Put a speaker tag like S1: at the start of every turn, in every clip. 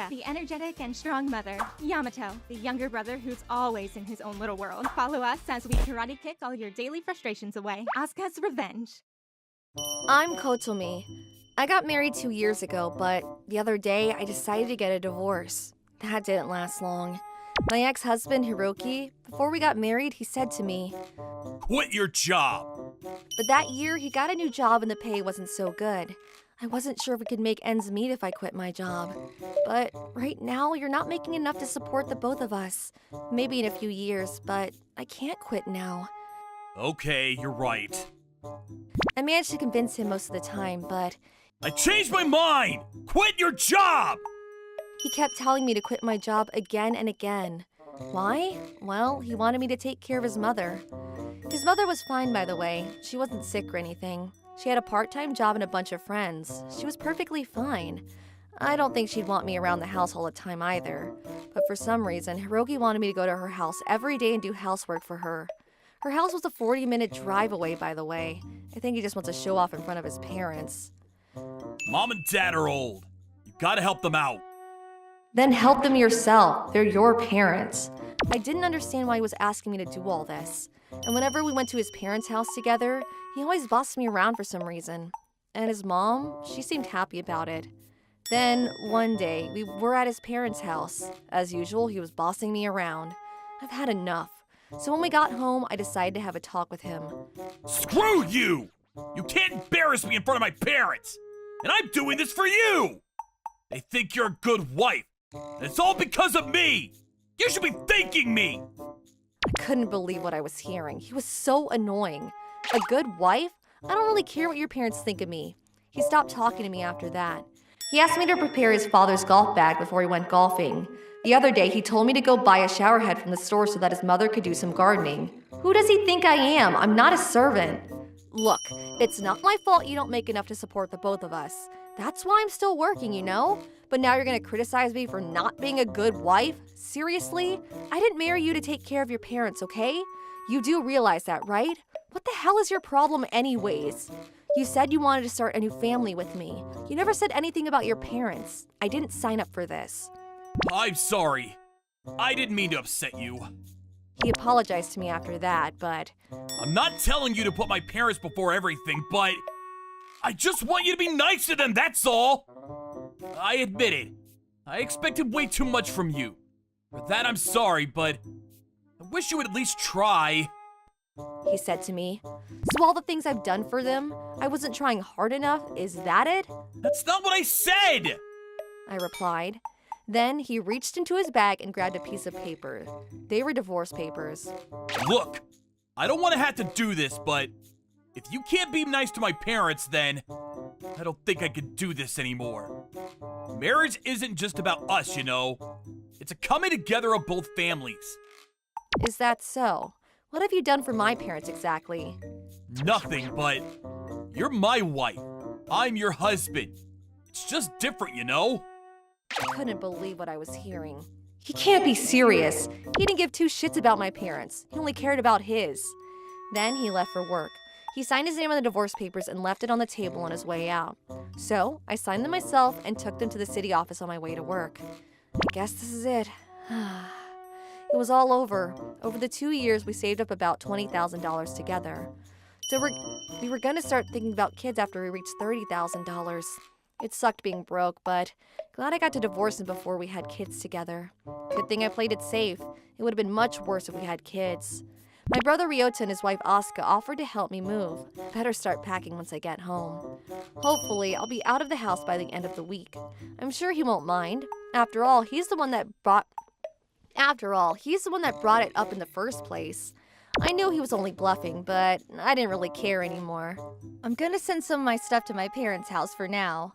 S1: Asuka, the energetic and strong mother. Yamato, the younger brother who's always in his own little world. Follow us as we karate kick all your daily frustrations away. Asuka's revenge.
S2: I'm Kotomi. I got married 2 years ago, but the other day I decided to get a divorce. That didn't last long. My ex-husband, Hiroki, before we got married, he said to me,
S3: "Quit your job!"
S2: But that year, he got a new job and the pay wasn't so good. I wasn't sure if we could make ends meet if I quit my job. But right now, you're not making enough to support the both of us. Maybe in a few years, but I can't quit now.
S3: Okay, you're right.
S2: I managed to convince him most of the time, but
S3: I changed my mind! Quit your job!
S2: he kept telling me to quit my job again and again. Why? Well, he wanted me to take care of his mother. His mother was fine, by the way. She wasn't sick or anything. She had a part-time job and a bunch of friends. She was perfectly fine. I don't think she'd want me around the house all the time either. But for some reason, Hiroki wanted me to go to her house every day and do housework for her. Her house was a 40-minute drive away, by the way. I think he just wants to show off in front of his parents.
S3: Mom and Dad are old. You gotta help them out.
S2: Then help them yourself. They're your parents. I didn't understand why he was asking me to do all this. And whenever we went to his parents' house together, he always bossed me around for some reason. And his mom, she seemed happy about it. Then, one day, we were at his parents' house. As usual, he was bossing me around. I've had enough. So when we got home, I decided to have a talk with him.
S3: Screw you! You can't embarrass me in front of my parents! And I'm doing this for you! They think you're a good wife. And it's all because of me! You should be thanking me!
S2: I couldn't believe what I was hearing. He was so annoying. A good wife? I don't really care what your parents think of me. He stopped talking to me after that. He asked me to prepare his father's golf bag before he went golfing. The other day, he told me to go buy a shower head from the store so that his mother could do some gardening. Who does he think I am? I'm not a servant. Look, it's not my fault you don't make enough to support the both of us. That's why I'm still working, you know? But now you're gonna criticize me for not being a good wife? Seriously? I didn't marry you to take care of your parents, okay? You do realize that, right? What the hell is your problem anyways? You said you wanted to start a new family with me. You never said anything about your parents. I didn't sign up for this.
S3: I'm sorry. I didn't mean to upset you.
S2: He apologized to me after that, but
S3: I'm not telling you to put my parents before everything, but I just want you to be nice to them, that's all! I admit it. I expected way too much from you. For that, I'm sorry, but I wish you would at least try.
S2: He said to me. So all the things I've done for them, I wasn't trying hard enough, is that it?
S3: That's not what I said!
S2: I replied. Then he reached into his bag and grabbed a piece of paper. They were divorce papers.
S3: Look, I don't want to have to do this, but if you can't be nice to my parents, then I don't think I can do this anymore. Marriage isn't just about us, you know. It's a coming together of both families.
S2: Is that so? What have you done for my parents exactly?
S3: Nothing, but you're my wife. I'm your husband. It's just different, you know?
S2: I couldn't believe what I was hearing. He can't be serious. He didn't give two shits about my parents. He only cared about his. Then he left for work. He signed his name on the divorce papers and left it on the table on his way out. So I signed them myself and took them to the city office on my way to work. I guess this is it. It was all over. Over the 2 years, we saved up about $20,000 together. So we were gonna start thinking about kids after we reached $30,000. It sucked being broke, but glad I got to divorce him before we had kids together. Good thing I played it safe. It would have been much worse if we had kids. My brother Ryota and his wife Aska offered to help me move. Better start packing once I get home. Hopefully, I'll be out of the house by the end of the week. I'm sure he won't mind. After all, he's the one that brought it up in the first place. I knew he was only bluffing, but I didn't really care anymore. I'm gonna send some of my stuff to my parents' house for now.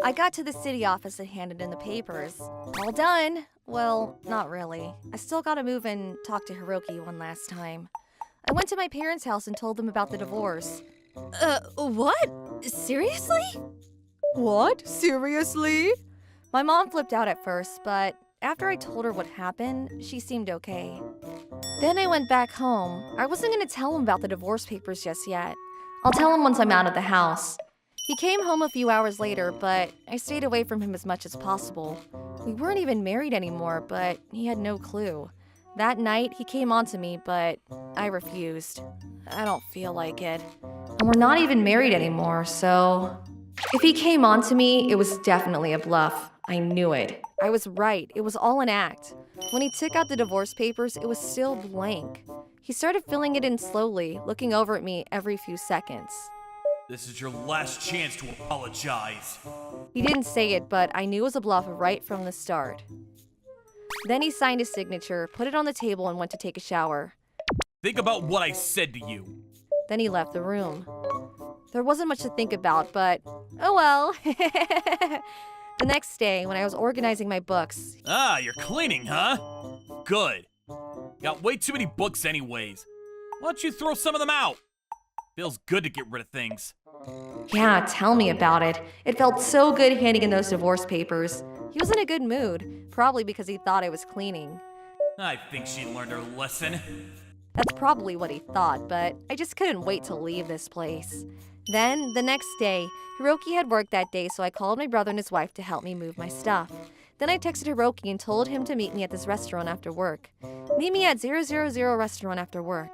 S2: I got to the city office and handed in the papers. All done. Well, not really. I still gotta move and talk to Hiroki one last time. I went to my parents' house and told them about the divorce. What? Seriously? What? Seriously? My mom flipped out at first, but after I told her what happened, she seemed okay. Then I went back home. I wasn't gonna tell him about the divorce papers just yet. I'll tell him once I'm out of the house. He came home a few hours later, but I stayed away from him as much as possible. We weren't even married anymore, but he had no clue. That night, he came on to me, but I refused. I don't feel like it. And we're not even married anymore, so... If he came on to me, it was definitely a bluff. I knew it. I was right. It was all an act. When he took out the divorce papers, it was still blank. He started filling it in slowly, looking over at me every few seconds.
S3: This is your last chance to apologize.
S2: He didn't say it, but I knew it was a bluff right from the start. Then he signed his signature, put it on the table, and went to take a shower.
S3: Think about what I said to you.
S2: Then he left the room. There wasn't much to think about, but oh well. The next day, when I was organizing my books...
S3: Ah, you're cleaning, huh? Good. Got way too many books anyways. Why don't you throw some of them out? Feels good to get rid of things.
S2: Yeah, tell me about it. It felt so good handing in those divorce papers. He was in a good mood, probably because he thought I was cleaning.
S3: I think she learned her lesson.
S2: That's probably what he thought, but I just couldn't wait to leave this place. Then, the next day, Hiroki had work that day, so I called my brother and his wife to help me move my stuff. Then I texted Hiroki and told him to meet me at this restaurant after work. Meet me at 000 restaurant after work.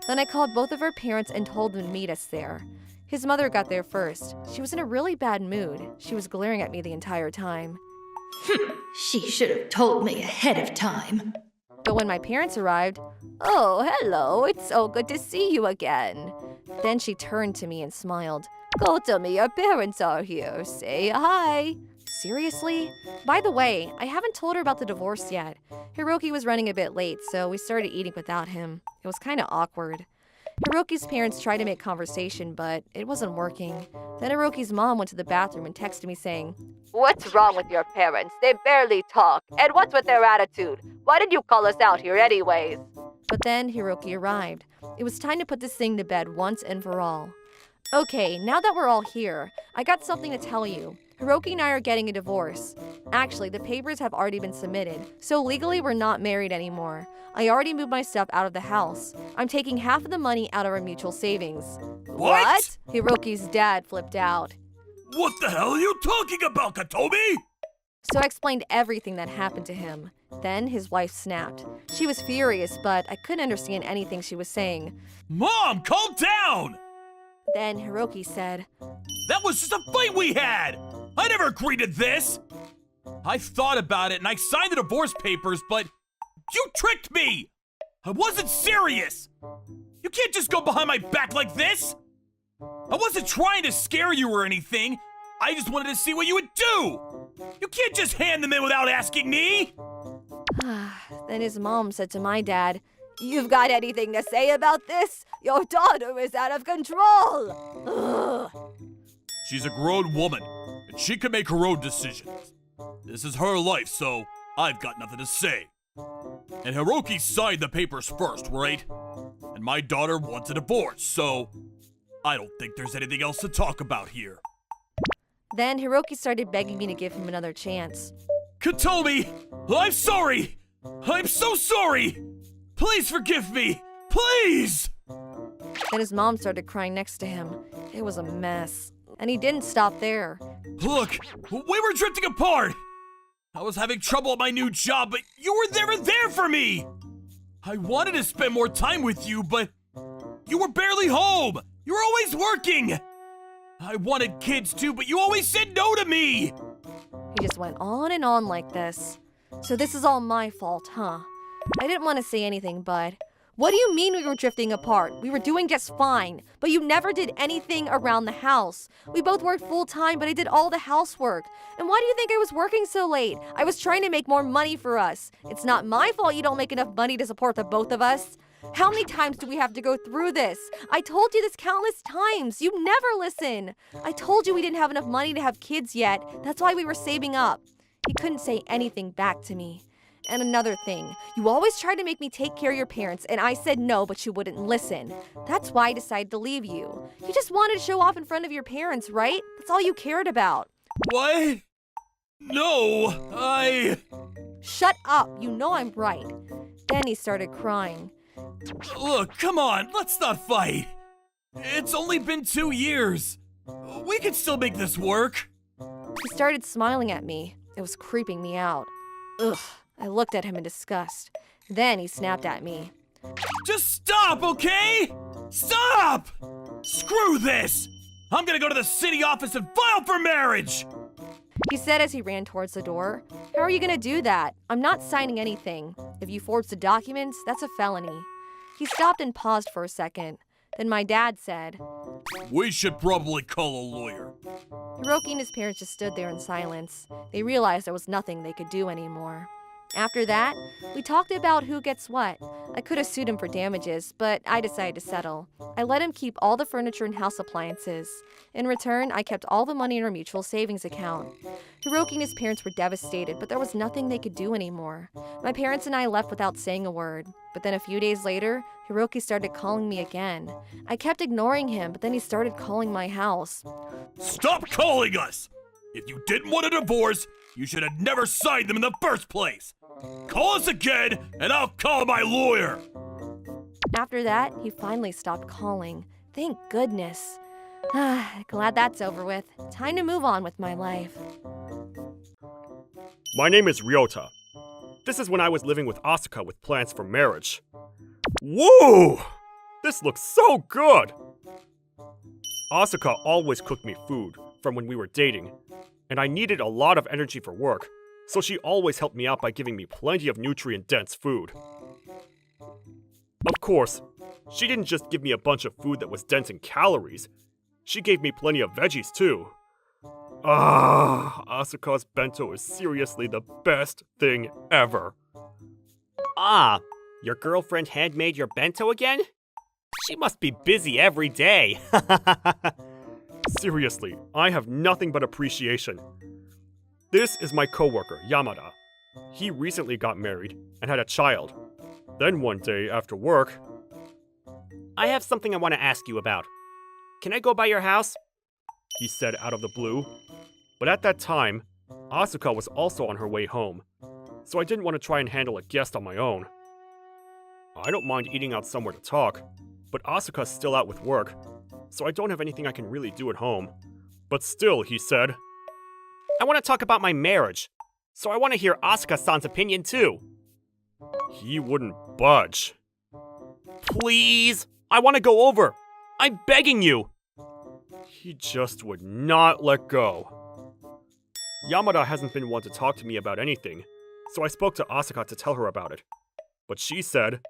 S2: Then I called both of her parents and told them to meet us there. His mother got there first. She was in a really bad mood. She was glaring at me the entire time.
S4: She should have told me ahead of time.
S2: But when my parents arrived, "Oh, hello, it's so good to see you again." Then she turned to me and smiled. "Go tell me your parents are here. Say hi." Seriously? By the way, I haven't told her about the divorce yet. Hiroki was running a bit late, so we started eating without him. It was kind of awkward. Hiroki's parents tried to make conversation, but it wasn't working. Then Hiroki's mom went to the bathroom and texted me saying, "What's wrong with your parents? They barely talk. And what's with their attitude? Why did you call us out here anyways?" But then Hiroki arrived. It was time to put this thing to bed once and for all. Okay, now that we're all here, I got something to tell you. Hiroki and I are getting a divorce. Actually, the papers have already been submitted, so legally we're not married anymore. I already moved my stuff out of the house. I'm taking half of the money out of our mutual savings.
S3: What?
S2: Hiroki's dad flipped out.
S3: What the hell are you talking about, Katomi?
S2: So I explained everything that happened to him. Then his wife snapped. She was furious, but I couldn't understand anything she was saying.
S3: Mom, calm down!
S2: Then Hiroki said,
S3: That was just a fight we had! I never agreed to this! I thought about it and I signed the divorce papers, but you tricked me! I wasn't serious! You can't just go behind my back like this! I wasn't trying to scare you or anything. I just wanted to see what you would do! You can't just hand them in without asking me!
S2: Then his mom said to my dad, "You've got anything to say about this? Your daughter is out of control!" Ugh.
S3: She's a grown woman, and she can make her own decisions. This is her life, so I've got nothing to say. And Hiroki signed the papers first, right? And my daughter wants a divorce, so I don't think there's anything else to talk about here.
S2: Then Hiroki started begging me to give him another chance.
S3: Katomi, I'm sorry! I'm so sorry! Please forgive me! Please!
S2: Then his mom started crying next to him. It was a mess. And he didn't stop there.
S3: Look, we were drifting apart! I was having trouble at my new job, but you were never there for me! I wanted to spend more time with you, but you were barely home! You were always working! I wanted kids too, but you always said no to me!
S2: He just went on and on like this. So this is all my fault, huh? I didn't want to say anything, but... What do you mean we were drifting apart? We were doing just fine, but you never did anything around the house. We both worked full-time, but I did all the housework. And why do you think I was working so late? I was trying to make more money for us. It's not my fault you don't make enough money to support the both of us. How many times do we have to go through this? I told you this countless times. You never listen. I told you we didn't have enough money to have kids yet. That's why we were saving up. He couldn't say anything back to me. And another thing, you always tried to make me take care of your parents, and I said no, but you wouldn't listen. That's why I decided to leave you. You just wanted to show off in front of your parents, right? That's all you cared about.
S3: What? No,
S2: Shut up, you know I'm right. Then he started crying.
S3: Look, come on, let's not fight. It's only been 2 years. We can still make this work.
S2: He started smiling at me. It was creeping me out. Ugh, I looked at him in disgust. Then he snapped at me.
S3: Just stop, okay? Stop! Screw this! I'm gonna go to the city office and file for marriage!
S2: He said as he ran towards the door. How are you gonna do that? I'm not signing anything. If you forge the documents, that's a felony. He stopped and paused for a second. Then my dad said,
S3: We should probably call a lawyer.
S2: Hiroki and his parents just stood there in silence. They realized there was nothing they could do anymore. After that, we talked about who gets what. I could have sued him for damages, but I decided to settle. I let him keep all the furniture and house appliances. In return, I kept all the money in our mutual savings account. Hiroki and his parents were devastated, but there was nothing they could do anymore. My parents and I left without saying a word. But then a few days later, Hiroki started calling me again. I kept ignoring him, but then he started calling my house.
S3: Stop calling us! If you didn't want a divorce, you should have never signed them in the first place! Call us again, and I'll call my lawyer!
S2: After that, he finally stopped calling. Thank goodness. Glad that's over with. Time to move on with my life.
S5: My name is Ryota. This is when I was living with Asuka with plans for marriage. Woo! This looks so good! Asuka always cooked me food from when we were dating, and I needed a lot of energy for work, so she always helped me out by giving me plenty of nutrient-dense food. Of course, she didn't just give me a bunch of food that was dense in calories. She gave me plenty of veggies too. Asuka's bento is seriously the best thing ever.
S6: Your girlfriend handmade your bento again? She must be busy every day.
S5: Seriously, I have nothing but appreciation. This is my coworker, Yamato. He recently got married and had a child. Then one day after work,
S6: I have something I want to ask you about. Can I go by your house?
S5: he said out of the blue. But at that time, Asuka was also on her way home, so I didn't want to try and handle a guest on my own. I don't mind eating out somewhere to talk, but Asuka's still out with work, so I don't have anything I can really do at home. But still, he said,
S6: I want to talk about my marriage, so I want to hear Asuka-san's opinion too.
S5: He wouldn't budge.
S6: Please, I want to go over. I'm begging you.
S5: He just would not let go. Yamada hasn't been one to talk to me about anything, so I spoke to Asuka to tell her about it. But she said,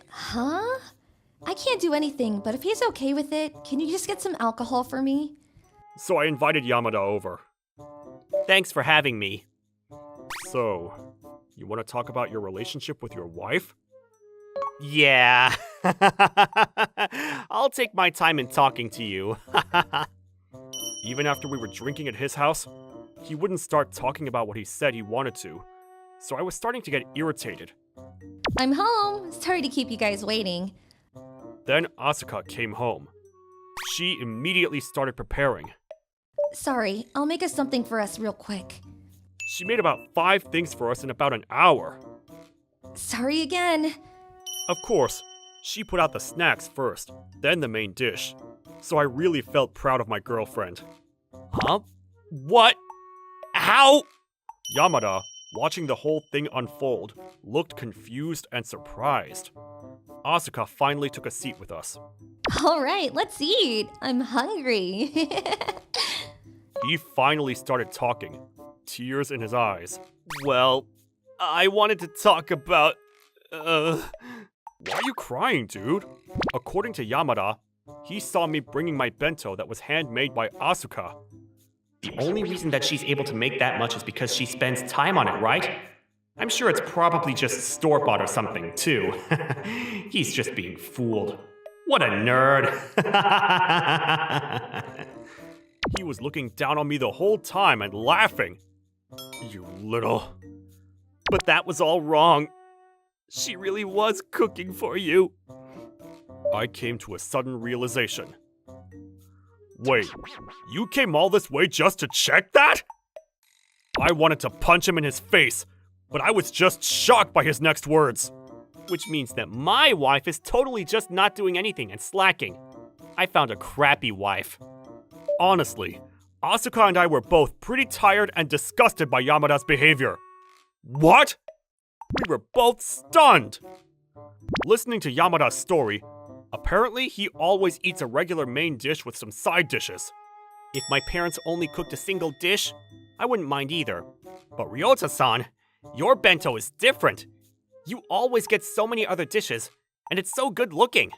S4: Huh? I can't do anything, but if he's okay with it, can you just get some alcohol for me?
S5: So I invited Yamada over.
S6: Thanks for having me.
S5: So, you want to talk about your relationship with your wife?
S6: Yeah. I'll take my time in talking to you.
S5: Even after we were drinking at his house, he wouldn't start talking about what he said he wanted to. So I was starting to get irritated.
S4: I'm home. Sorry to keep you guys waiting.
S5: Then Asuka came home. She immediately started preparing.
S4: Sorry, I'll make us something for us real quick.
S5: She made about 5 things for us in about an hour.
S4: Sorry again.
S5: Of course, she put out the snacks first, then the main dish. So I really felt proud of my girlfriend.
S6: Huh? What? How?
S5: Yamada, watching the whole thing unfold, looked confused and surprised. Asuka finally took a seat with us.
S4: All right, let's eat. I'm hungry.
S5: He finally started talking, tears in his eyes.
S6: Well, I wanted to talk about...
S5: Why are you crying, dude? According to Yamada, he saw me bringing my bento that was handmade by Asuka.
S6: The only reason that she's able to make that much is because she spends time on it, right? I'm sure it's probably just store-bought or something, too. He's just being fooled. What a nerd.
S5: He was looking down on me the whole time and laughing. You little...
S6: But that was all wrong. She really was cooking for you.
S5: I came to a sudden realization. Wait, you came all this way just to check that? I wanted to punch him in his face, but I was just shocked by his next words.
S6: Which means that my wife is totally just not doing anything and slacking. I found a crappy wife.
S5: Honestly, Asuka and I were both pretty tired and disgusted by Yamada's behavior. What? We were both stunned! Listening to Yamada's story, apparently he always eats a regular main dish with some side dishes. If my parents only cooked a single dish, I wouldn't mind either. But Ryota-san, your bento is different. You always get so many other dishes, and it's so good looking.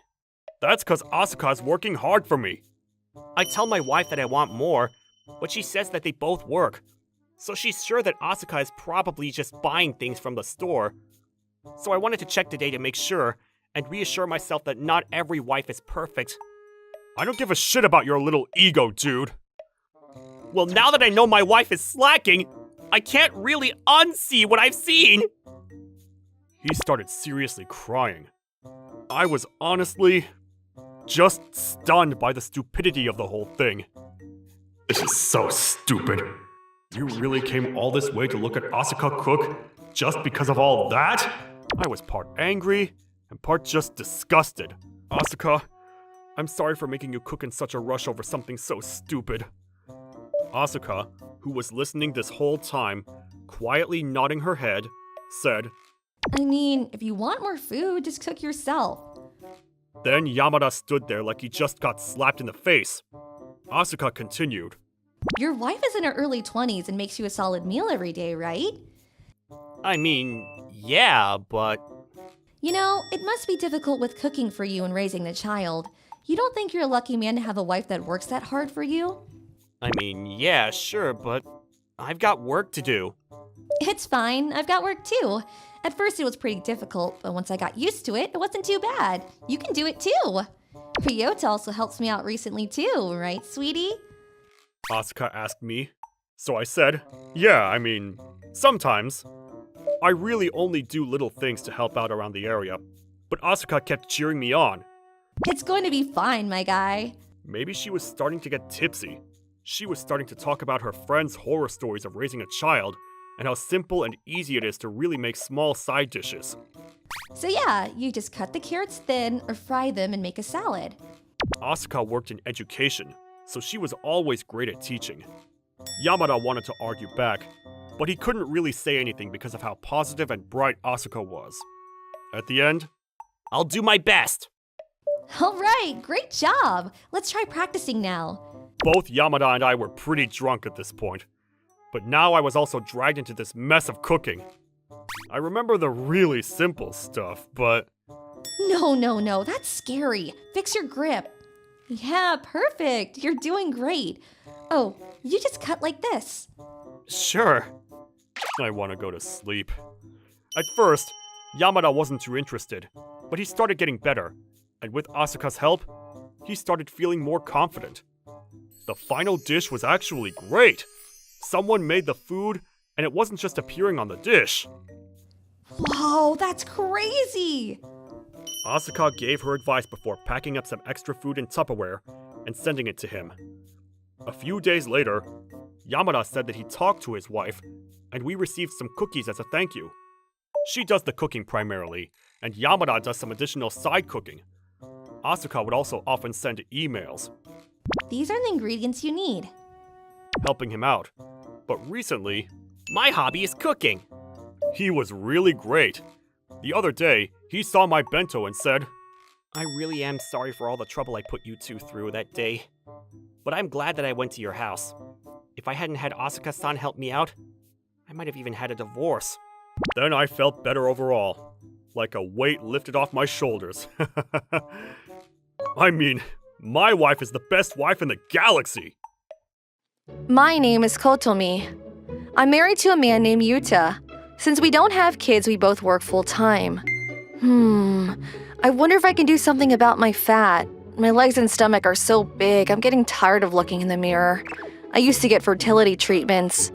S5: That's cause Asuka's working hard for me. I tell my wife that I want more, but she says that they both work. So she's sure that Asuka is probably just buying things from the store. So I wanted to check today to make sure, and reassure myself that not every wife is perfect. I don't give a shit about your little ego, dude. Well, now that I know my wife is slacking, I can't really unsee what I've seen. He started seriously crying. I was honestly just stunned by the stupidity of the whole thing. This is so stupid. You really came all this way to look at Asuka cook just because of all that? I was part angry and part just disgusted. Asuka, I'm sorry for making you cook in such a rush over something so stupid. Asuka, who was listening this whole time, quietly nodding her head, said,
S4: I mean, if you want more food, just cook yourself.
S5: Then Yamada stood there like he just got slapped in the face. Asuka continued,
S4: Your wife is in her early 20s and makes you a solid meal every day, right?
S5: I mean, yeah, but...
S4: You know, it must be difficult with cooking for you and raising the child. You don't think you're a lucky man to have a wife that works that hard for you?
S5: I mean, yeah, sure, but I've got work to do.
S4: It's fine. I've got work too. At first it was pretty difficult, but once I got used to it, it wasn't too bad. You can do it too. Ryota also helps me out recently too, right, sweetie?
S5: Asuka asked me. So I said, yeah, I mean, sometimes. I really only do little things to help out around the area, but Asuka kept cheering me on.
S4: It's going to be fine, my guy.
S5: Maybe she was starting to get tipsy. She was starting to talk about her friends' horror stories of raising a child, and how simple and easy it is to really make small side dishes.
S4: So yeah, you just cut the carrots thin or fry them and make a salad.
S5: Asuka worked in education, so she was always great at teaching. Yamada wanted to argue back, but he couldn't really say anything because of how positive and bright Asuka was. At the end, I'll do my best!
S4: All right, great job. Let's try practicing now.
S5: Both Yamada and I were pretty drunk at this point, but now I was also dragged into this mess of cooking. I remember the really simple stuff, but...
S4: No, that's scary. Fix your grip. Yeah, perfect. You're doing great. Oh, you just cut like this.
S5: Sure. I want to go to sleep. At first, Yamada wasn't too interested, but he started getting better, and with Asuka's help, he started feeling more confident. The final dish was actually great. Someone made the food, and it wasn't just appearing on the dish.
S4: Whoa, that's crazy!
S5: Asuka gave her advice before packing up some extra food in Tupperware and sending it to him. A few days later, Yamada said that he talked to his wife, and we received some cookies as a thank you. She does the cooking primarily, and Yamada does some additional side cooking. Asuka would also often send emails,
S4: These are the ingredients you need.
S5: helping him out. But recently, my hobby is cooking. He was really great. The other day, he saw my bento and said, I really am sorry for all the trouble I put you two through that day. But I'm glad that I went to your house. If I hadn't had Asuka-san help me out, I might have even had a divorce. Then I felt better overall. Like a weight lifted off my shoulders. I mean, my wife is the best wife in the galaxy.
S2: My name is Kotomi. I'm married to a man named Yuta. Since we don't have kids, we both work full-time. I wonder if I can do something about my fat. My legs and stomach are so big, I'm getting tired of looking in the mirror. I used to get fertility treatments,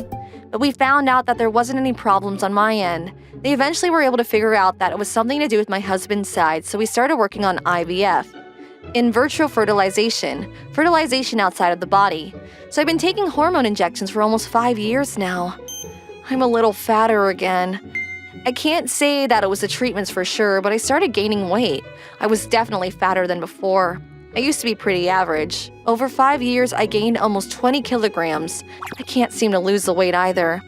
S2: but we found out that there wasn't any problems on my end. They eventually were able to figure out that it was something to do with my husband's side, so we started working on IVF. In vitro fertilization outside of the body. So I've been taking hormone injections for almost 5 years now. I'm a little fatter again. I can't say that it was the treatments for sure, but I started gaining weight. I was definitely fatter than before. I used to be pretty average. Over 5 years, I gained almost 20 kilograms. I can't seem to lose the weight either.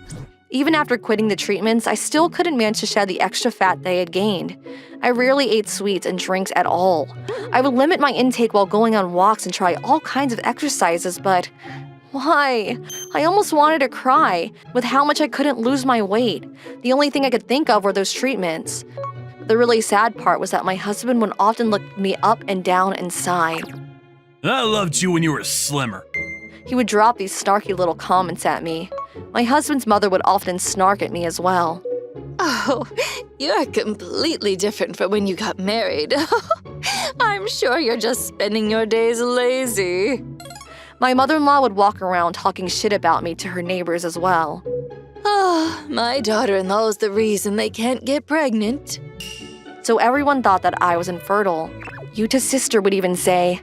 S2: Even after quitting the treatments, I still couldn't manage to shed the extra fat that I had gained. I rarely ate sweets and drinks at all. I would limit my intake while going on walks and try all kinds of exercises, but why? I almost wanted to cry with how much I couldn't lose my weight. The only thing I could think of were those treatments. The really sad part was that my husband would often look me up and down and sigh.
S3: I loved you when you were slimmer.
S2: He would drop these snarky little comments at me. My husband's mother would often snark at me as well.
S7: Oh, you're completely different from when you got married. I'm sure you're just spending your days lazy.
S2: My mother-in-law would walk around talking shit about me to her neighbors as well.
S7: Oh, my daughter-in-law is the reason they can't get pregnant.
S2: So everyone thought that I was infertile. Yuta's sister would even say,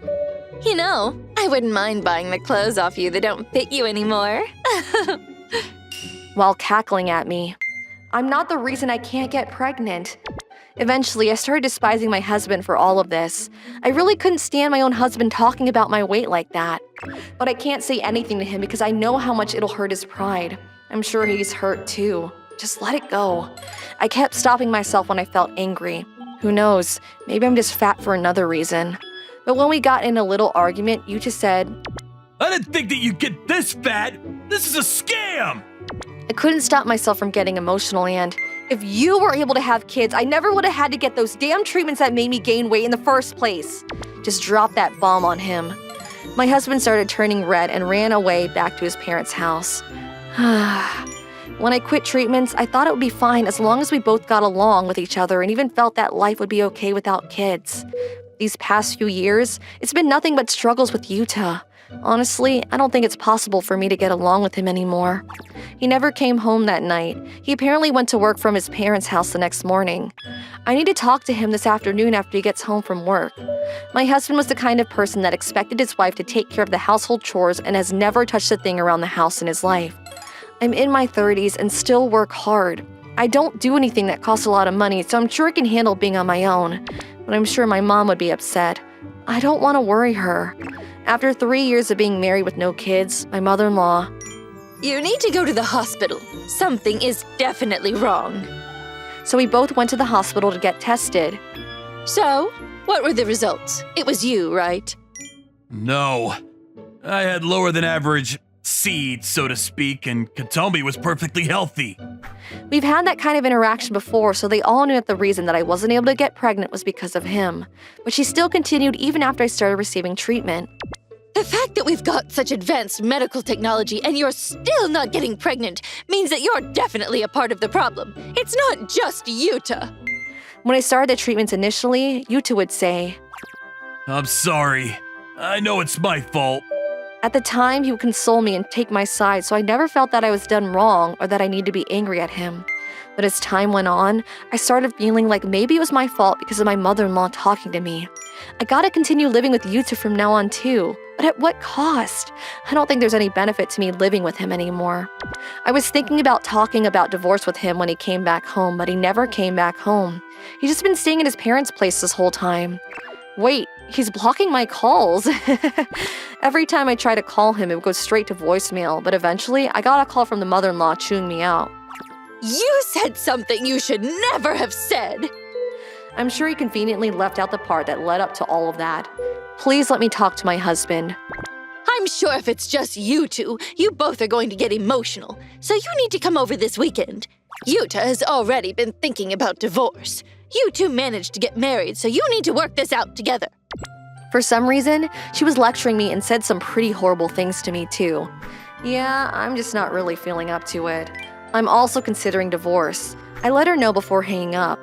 S7: You know, I wouldn't mind buying the clothes off you that don't fit you anymore.
S2: while cackling at me, I'm not the reason I can't get pregnant. Eventually, I started despising my husband for all of this. I really couldn't stand my own husband talking about my weight like that. But I can't say anything to him because I know how much it'll hurt his pride. I'm sure he's hurt too. Just let it go. I kept stopping myself when I felt angry. Who knows, maybe I'm just fat for another reason. But when we got in a little argument, Yuta said,
S3: I didn't think that you'd get this fat. This is a scam.
S2: I couldn't stop myself from getting emotional, and if you were able to have kids, I never would have had to get those damn treatments that made me gain weight in the first place. Just drop that bomb on him. My husband started turning red and ran away back to his parents' house. When I quit treatments, I thought it would be fine as long as we both got along with each other and even felt that life would be okay without kids. These past few years, it's been nothing but struggles with Yuta. Honestly, I don't think it's possible for me to get along with him anymore. He never came home that night. He apparently went to work from his parents' house the next morning. I need to talk to him this afternoon after he gets home from work. My husband was the kind of person that expected his wife to take care of the household chores and has never touched a thing around the house in his life. I'm in my 30s and still work hard. I don't do anything that costs a lot of money, so I'm sure I can handle being on my own. But I'm sure my mom would be upset. I don't want to worry her. After 3 years of being married with no kids, my mother-in-law...
S7: You need to go to the hospital. Something is definitely wrong.
S2: So we both went to the hospital to get tested.
S7: So, what were the results? It was you, right?
S3: No. I had lower than average seed, so to speak, and Katomi was perfectly healthy.
S2: We've had that kind of interaction before, so they all knew that the reason that I wasn't able to get pregnant was because of him. But she still continued even after I started receiving treatment.
S7: The fact that we've got such advanced medical technology and you're still not getting pregnant means that you're definitely a part of the problem. It's not just Yuta.
S2: When I started the treatments initially, Yuta would say,
S3: I'm sorry. I know it's my fault.
S2: At the time, he would console me and take my side, so I never felt that I was done wrong or that I needed to be angry at him. But as time went on, I started feeling like maybe it was my fault because of my mother-in-law talking to me. I gotta continue living with Yuta from now on too, but at what cost? I don't think there's any benefit to me living with him anymore. I was thinking about talking about divorce with him when he came back home, but he never came back home. He's just been staying at his parents' place this whole time. Wait, he's blocking my calls. Every time I try to call him, it would go straight to voicemail, but eventually I got a call from the mother-in-law chewing me out.
S7: You said something you should never have said.
S2: I'm sure he conveniently left out the part that led up to all of that. Please let me talk to my husband.
S7: I'm sure if it's just you two, you both are going to get emotional, so you need to come over this weekend. Yuta has already been thinking about divorce. You two managed to get married, so you need to work this out together.
S2: For some reason, she was lecturing me and said some pretty horrible things to me too. Yeah, I'm just not really feeling up to it. I'm also considering divorce. I let her know before hanging up.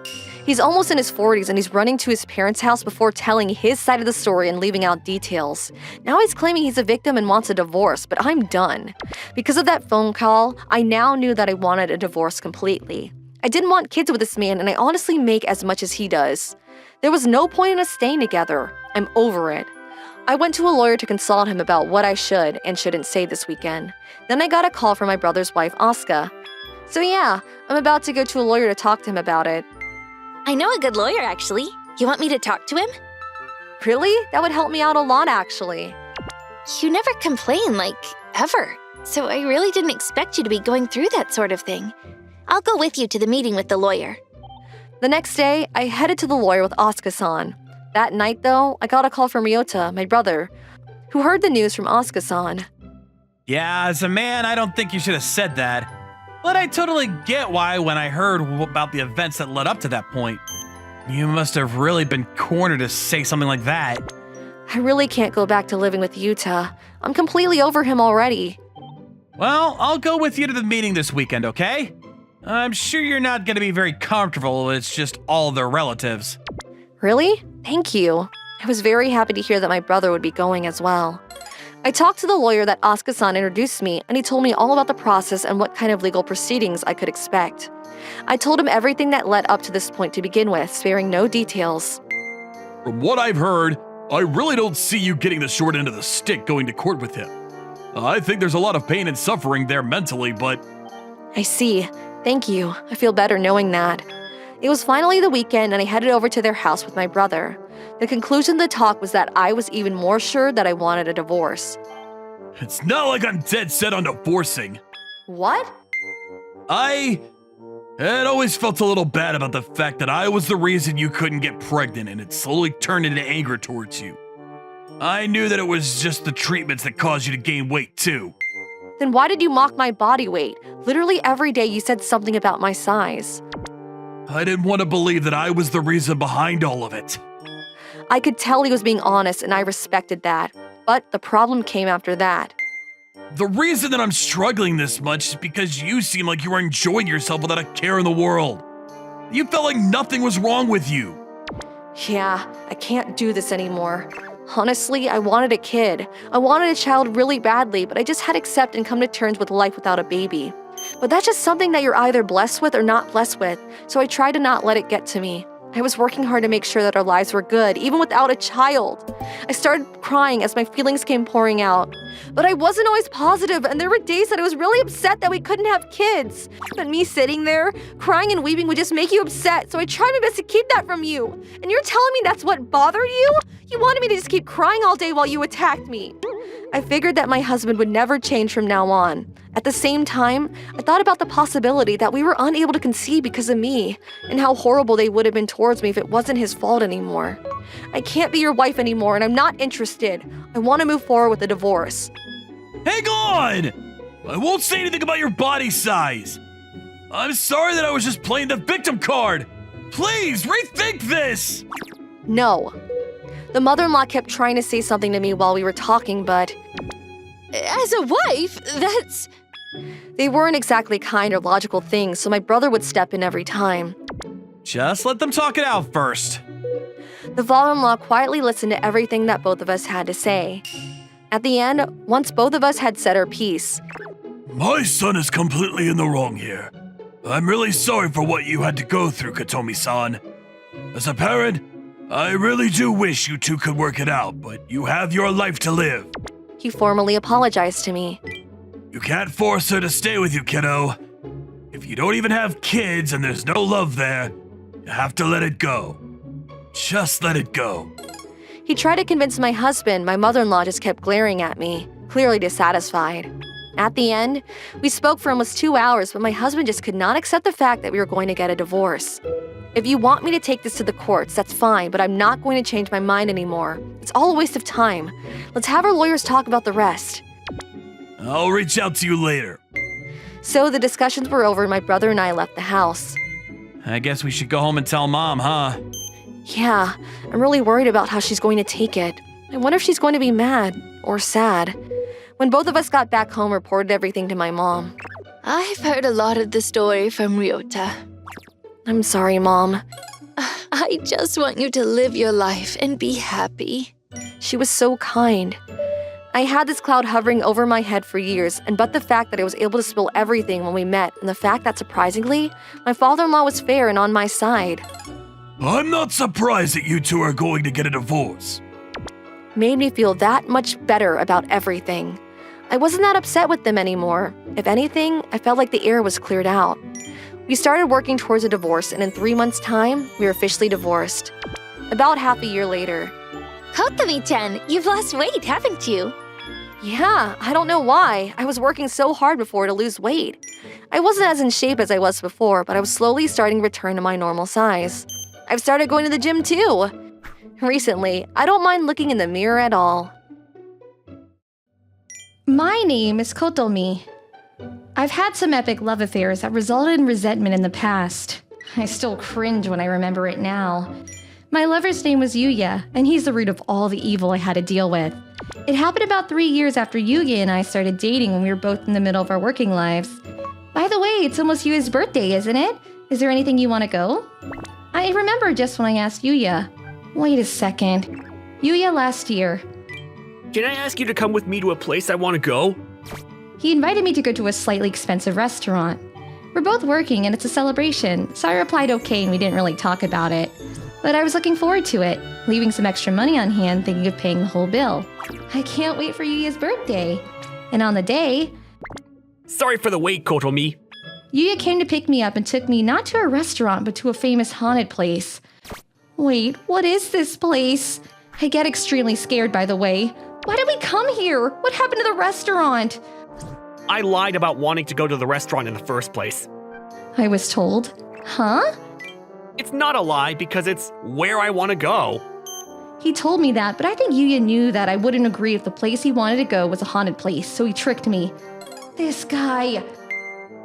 S2: He's almost in his 40s and he's running to his parents' house before telling his side of the story and leaving out details. Now he's claiming he's a victim and wants a divorce, but I'm done. Because of that phone call, I now knew that I wanted a divorce completely. I didn't want kids with this man, and I honestly make as much as he does. There was no point in us staying together. I'm over it. I went to a lawyer to consult him about what I should and shouldn't say this weekend. Then I got a call from my brother's wife, Aska. So yeah, I'm about to go to a lawyer to talk to him about it.
S7: I know a good lawyer, actually. You want me to talk to him?
S2: Really? That would help me out a lot, actually.
S7: You never complain, like, ever. So I really didn't expect you to be going through that sort of thing. I'll go with you to the meeting with the lawyer.
S2: The next day, I headed to the lawyer with Asuka-san. That night, though, I got a call from Ryota, my brother, who heard the news from Asuka-san.
S3: Yeah, as a man, I don't think you should have said that. But I totally get why when I heard about the events that led up to that point. You must have really been cornered to say something like that.
S2: I really can't go back to living with Yuta. I'm completely over him already.
S3: Well, I'll go with you to the meeting this weekend, okay? I'm sure you're not going to be very comfortable. It's just all their relatives.
S2: Really? Thank you. I was very happy to hear that my brother would be going as well. I talked to the lawyer that Asuka-san introduced me, and he told me all about the process and what kind of legal proceedings I could expect. I told him everything that led up to this point to begin with, sparing no details.
S3: From what I've heard, I really don't see you getting the short end of the stick going to court with him. I think there's a lot of pain and suffering there mentally, but...
S2: I see. Thank you. I feel better knowing that. It was finally the weekend, and I headed over to their house with my brother. The conclusion of the talk was that I was even more sure that I wanted a divorce.
S3: It's not like I'm dead set on divorcing.
S2: What?
S3: I had always felt a little bad about the fact that I was the reason you couldn't get pregnant, and it slowly turned into anger towards you. I knew that it was just the treatments that caused you to gain weight too.
S2: Then why did you mock my body weight? Literally every day you said something about my size.
S3: I didn't want to believe that I was the reason behind all of it.
S2: I could tell he was being honest, and I respected that. But the problem came after that.
S3: The reason that I'm struggling this much is because you seem like you were enjoying yourself without a care in the world. You felt like nothing was wrong with you.
S2: Yeah, I can't do this anymore. Honestly, I wanted a kid. I wanted a child really badly, but I just had to accept and come to terms with life without a baby. But that's just something that you're either blessed with or not blessed with, so I tried to not let it get to me. I was working hard to make sure that our lives were good, even without a child. I started crying as my feelings came pouring out. But I wasn't always positive, and there were days that I was really upset that we couldn't have kids. But me sitting there, crying and weeping would just make you upset, so I tried my best to keep that from you. And you're telling me that's what bothered you? You wanted me to just keep crying all day while you attacked me. I figured that my husband would never change from now on. At the same time, I thought about the possibility that we were unable to conceive because of me, and how horrible they would have been towards me if it wasn't his fault anymore. I can't be your wife anymore, and I'm not interested. I want to move forward with a divorce.
S3: Hang on! I won't say anything about your body size. I'm sorry that I was just playing the victim card. Please, rethink this!
S2: No. The mother-in-law kept trying to say something to me while we were talking, but...
S7: As a wife, that's...
S2: They weren't exactly kind or logical things, so my brother would step in every time.
S3: Just let them talk it out first.
S2: The father-in-law quietly listened to everything that both of us had to say. At the end, once both of us had said our piece,
S3: My son is completely in the wrong here. I'm really sorry for what you had to go through, Katomi-san. As a parent, I really do wish you two could work it out, but you have your life to live.
S2: he formally apologized to me.
S3: You can't force her to stay with you, kiddo. If you don't even have kids and there's no love there, you have to let it go. Just let it go.
S2: He tried to convince my husband. My mother-in-law just kept glaring at me, clearly dissatisfied. At the end, we spoke for almost 2 hours, but my husband just could not accept the fact that we were going to get a divorce. If you want me to take this to the courts, that's fine, but I'm not going to change my mind anymore. It's all a waste of time. Let's have our lawyers talk about the rest.
S3: I'll reach out to you later.
S2: So the discussions were over and my brother and I left the house.
S3: I guess we should go home and tell Mom, huh?
S2: Yeah, I'm really worried about how she's going to take it. I wonder if she's going to be mad or sad. When both of us got back home, reported everything to my mom.
S7: I've heard a lot of the story from Ryota.
S2: I'm sorry, Mom.
S7: I just want you to live your life and be happy.
S2: She was so kind. I had this cloud hovering over my head for years, and but the fact that I was able to spill everything when we met, and the fact that, surprisingly, my father-in-law was fair and on my side,
S3: I'm not surprised that you two are going to get a divorce.
S2: made me feel that much better about everything. I wasn't that upset with them anymore. If anything, I felt like the air was cleared out. We started working towards a divorce, and in 3 months' time, we were officially divorced. About half a year later.
S7: Kotomi-chan, you've lost weight, haven't you?
S2: Yeah, I don't know why. I was working so hard before to lose weight. I wasn't as in shape as I was before, but I was slowly starting to return to my normal size. I've started going to the gym too. Recently, I don't mind looking in the mirror at all.
S4: My name is Kotomi. I've had some epic love affairs that resulted in resentment in the past. I still cringe when I remember it now. My lover's name was Yuya, and he's the root of all the evil I had to deal with. It happened about 3 years after Yuya and I started dating when we were both in the middle of our working lives. By the way, it's almost Yuya's birthday, isn't it? Is there anything you want to go? I remember just when I asked Yuya. Wait a second. Yuya last year.
S5: Can I ask you to come with me to a place I want to go?
S4: He invited me to go to a slightly expensive restaurant. We're both working and it's a celebration, so I replied okay and we didn't really talk about it. But I was looking forward to it, leaving some extra money on hand thinking of paying the whole bill. I can't wait for Yuya's birthday. And on the day,
S5: Sorry for the wait, Kotomi.
S4: Yuya came to pick me up and took me not to a restaurant but to a famous haunted place. Wait, what is this place? I get extremely scared, by the way. Why did we come here? What happened to the restaurant?
S5: I lied about wanting to go to the restaurant in the first place.
S4: I was told. Huh?
S5: It's not a lie because it's where I want to go.
S4: He told me that, but I think Yuya knew that I wouldn't agree if the place he wanted to go was a haunted place, so he tricked me. This guy.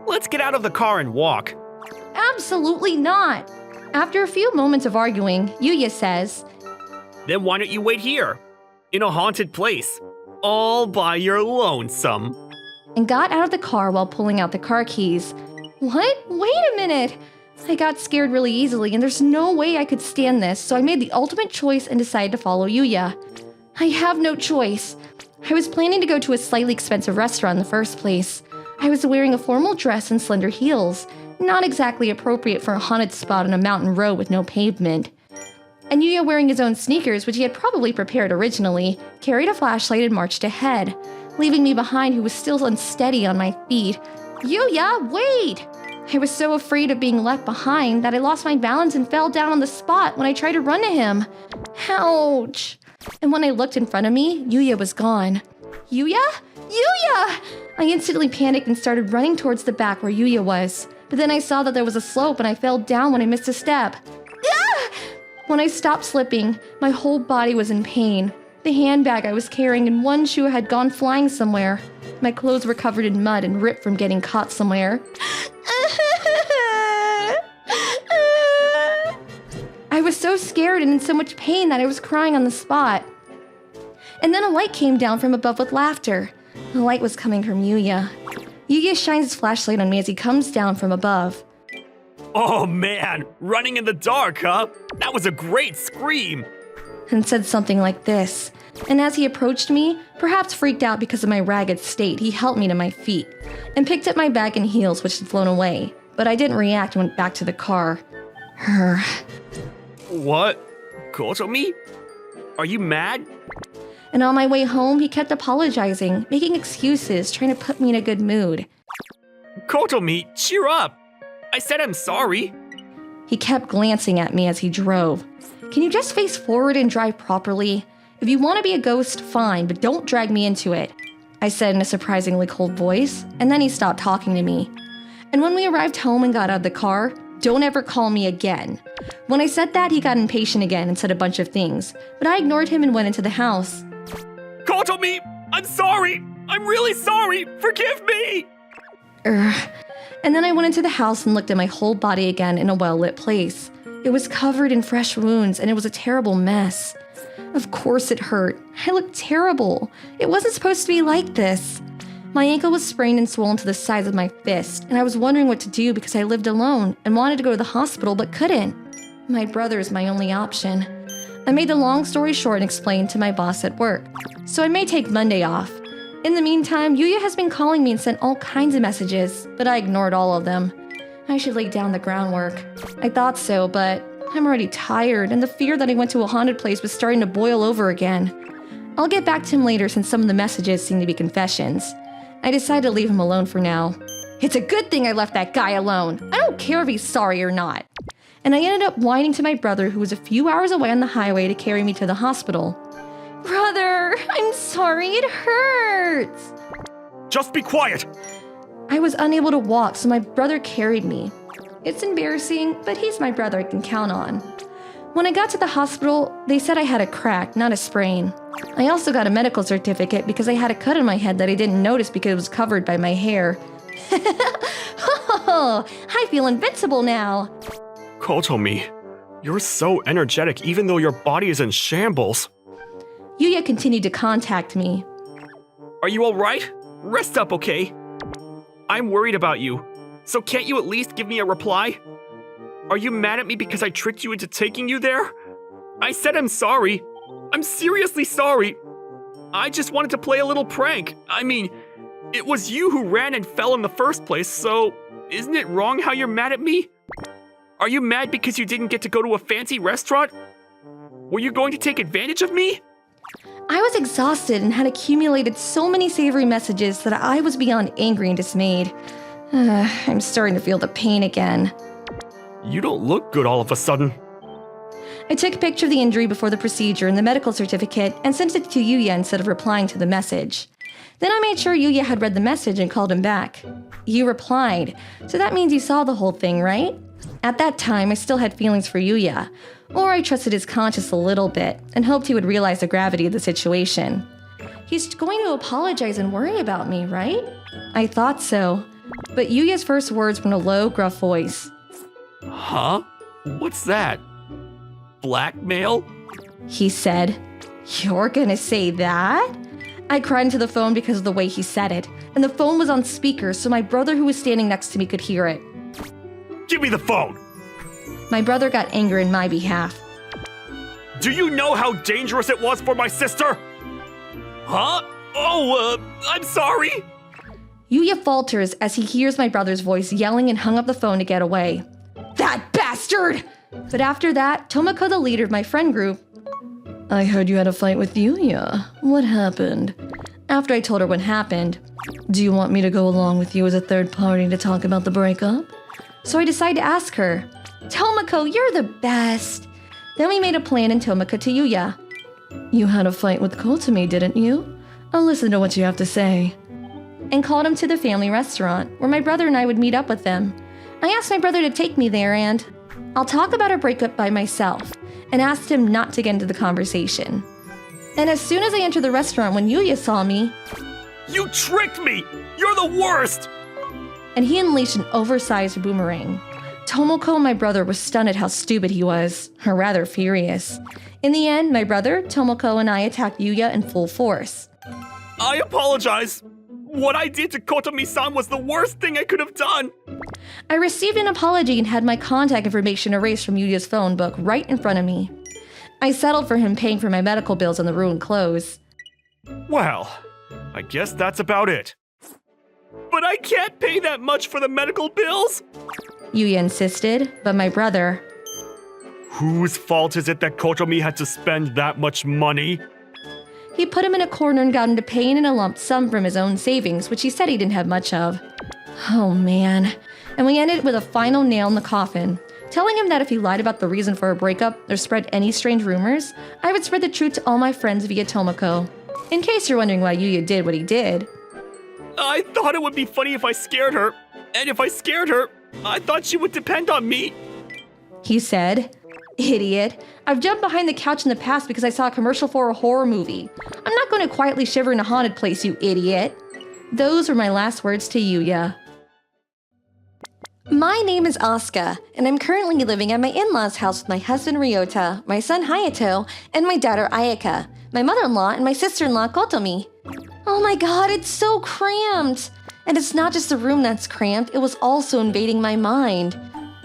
S5: Let's get out of the car and walk.
S4: Absolutely not. After a few moments of arguing, Yuya says,
S5: Then why don't you wait here? In a haunted place. All by your lonesome.
S4: and got out of the car while pulling out the car keys. What? Wait a minute! I got scared really easily, and there's no way I could stand this, so I made the ultimate choice and decided to follow Yuya. I have no choice. I was planning to go to a slightly expensive restaurant in the first place. I was wearing a formal dress and slender heels, not exactly appropriate for a haunted spot on a mountain road with no pavement. And Yuya, wearing his own sneakers, which he had probably prepared originally, carried a flashlight and marched ahead, leaving me behind who was still unsteady on my feet. Yuya, wait! I was so afraid of being left behind that I lost my balance and fell down on the spot when I tried to run to him. Ouch! And when I looked in front of me, Yuya was gone. Yuya? Yuya! I instantly panicked and started running towards the back where Yuya was. But then I saw that there was a slope and I fell down when I missed a step. Ah! When I stopped slipping, my whole body was in pain. The handbag I was carrying and one shoe had gone flying somewhere. My clothes were covered in mud and ripped from getting caught somewhere. I was so scared and in so much pain that I was crying on the spot. And then a light came down from above with laughter. The light was coming from Yuya. Yuya shines his flashlight on me as he comes down from above.
S5: Oh man, running in the dark, huh? That was a great scream.
S4: And said something like this. And as he approached me, perhaps freaked out because of my ragged state, he helped me to my feet and picked up my bag and heels, which had flown away. But I didn't react and went back to the car.
S5: What? Kotomi? Are you mad?
S4: And on my way home, he kept apologizing, making excuses, trying to put me in a good mood.
S5: Kotomi, cheer up! I said I'm sorry.
S4: He kept glancing at me as he drove. Can you just face forward and drive properly? If you want to be a ghost, fine, but don't drag me into it, I said in a surprisingly cold voice, and then he stopped talking to me. And when we arrived home and got out of the car, don't ever call me again. When I said that, he got impatient again and said a bunch of things, but I ignored him and went into the house.
S5: Kotomi, I'm sorry! I'm really sorry! Forgive me!
S4: And then I went into the house and looked at my whole body again in a well-lit place. It was covered in fresh wounds and it was a terrible mess. Of course it hurt. I looked terrible. It wasn't supposed to be like this. My ankle was sprained and swollen to the size of my fist, and I was wondering what to do because I lived alone and wanted to go to the hospital but couldn't. My brother is my only option. I made the long story short and explained to my boss at work, so I may take Monday off. In the meantime, Yuya has been calling me and sent all kinds of messages, but I ignored all of them. I should lay down the groundwork. I thought so, but I'm already tired, and the fear that I went to a haunted place was starting to boil over again. I'll get back to him later since some of the messages seem to be confessions. I decided to leave him alone for now. It's a good thing I left that guy alone. I don't care if he's sorry or not. and I ended up whining to my brother who was a few hours away on the highway to carry me to the hospital. Brother, I'm sorry, it hurts.
S5: Just be quiet!
S4: I was unable to walk, so my brother carried me. It's embarrassing, but he's my brother I can count on. When I got to the hospital, they said I had a crack, not a sprain. I also got a medical certificate because I had a cut on my head that I didn't notice because it was covered by my hair. I feel invincible now.
S5: Kotomi, you're so energetic even though your body is in shambles.
S4: Yuya continued to contact me.
S6: Are you alright? Rest up, okay? I'm worried about you. So can't you at least give me a reply? Are you mad at me because I tricked you into taking you there? I said I'm sorry. I'm seriously sorry. I just wanted to play a little prank. I mean, it was you who ran and fell in the first place, so isn't it wrong how you're mad at me? Are you mad because you didn't get to go to a fancy restaurant? Were you going to take advantage of me?
S4: I was exhausted and had accumulated so many savory messages that I was beyond angry and dismayed. I'm starting to feel the pain again.
S5: You don't look good all of a sudden.
S4: I took a picture of the injury before the procedure and the medical certificate and sent it to Yuya instead of replying to the message. Then I made sure Yuya had read the message and called him back. You replied, so that means you saw the whole thing, right? At that time, I still had feelings for Yuya, or I trusted his conscience a little bit and hoped he would realize the gravity of the situation. He's going to apologize and worry about me, right? I thought so, but Yuya's first words were in a low, gruff voice.
S6: Huh? What's that? Blackmail?
S4: He said. You're gonna say that? I cried into the phone because of the way he said it, and the phone was on speaker so my brother who was standing next to me could hear it.
S5: Give me the phone!
S4: My brother got angry in my behalf.
S5: Do you know how dangerous it was for my sister?
S6: Huh? I'm sorry.
S4: Yuya falters as he hears my brother's voice yelling and hung up the phone to get away. That bastard! But after that, Tomoko, the leader of my friend group, I heard you had a fight with Yuya. What happened? After I told her what happened, do you want me to go along with you as a third party to talk about the breakup? So I decided to ask her, Tomoko, you're the best. Then we made a plan and Tomoko to Yuya. You had a fight with Kotomi, didn't you? I'll listen to what you have to say. And called him to the family restaurant, where my brother and I would meet up with them. I asked my brother to take me there and I'll talk about our breakup by myself and asked him not to get into the conversation. And as soon as I entered the restaurant when Yuya saw me,
S5: You tricked me! You're the worst!
S4: and he unleashed an oversized boomerang. Tomoko and my brother were stunned at how stupid he was, or rather furious. In the end, my brother, Tomoko, and I attacked Yuya in full force.
S5: I apologize. What I did to Kotomi-san was the worst thing I could have done.
S4: I received an apology and had my contact information erased from Yuya's phone book right in front of me. I settled for him paying for my medical bills and the ruined clothes.
S5: Well, I guess that's about it. But I can't pay that much for the medical bills.
S4: Yuya insisted, but my brother,
S5: Whose fault is it that Kotomi had to spend that much money?
S4: he put him in a corner and got him to pay in a lump sum from his own savings, which he said he didn't have much of. Oh man. And we ended with a final nail in the coffin, telling him that if he lied about the reason for our breakup or spread any strange rumors, I would spread the truth to all my friends via Tomoko. In case you're wondering why Yuya did what he did.
S5: I thought it would be funny if I scared her. And if I scared her, I thought she would depend on me.
S4: He said, Idiot. I've jumped behind the couch in the past because I saw a commercial for a horror movie. I'm not going to quietly shiver in a haunted place, you idiot. Those were my last words to Yuya. My name is Aska, and I'm currently living at my in-laws' house with my husband Ryota, my son Hayato, and my daughter Ayaka, my mother-in-law, and my sister-in-law Kotomi. Oh my god, it's so cramped! And it's not just the room that's cramped, it was also invading my mind.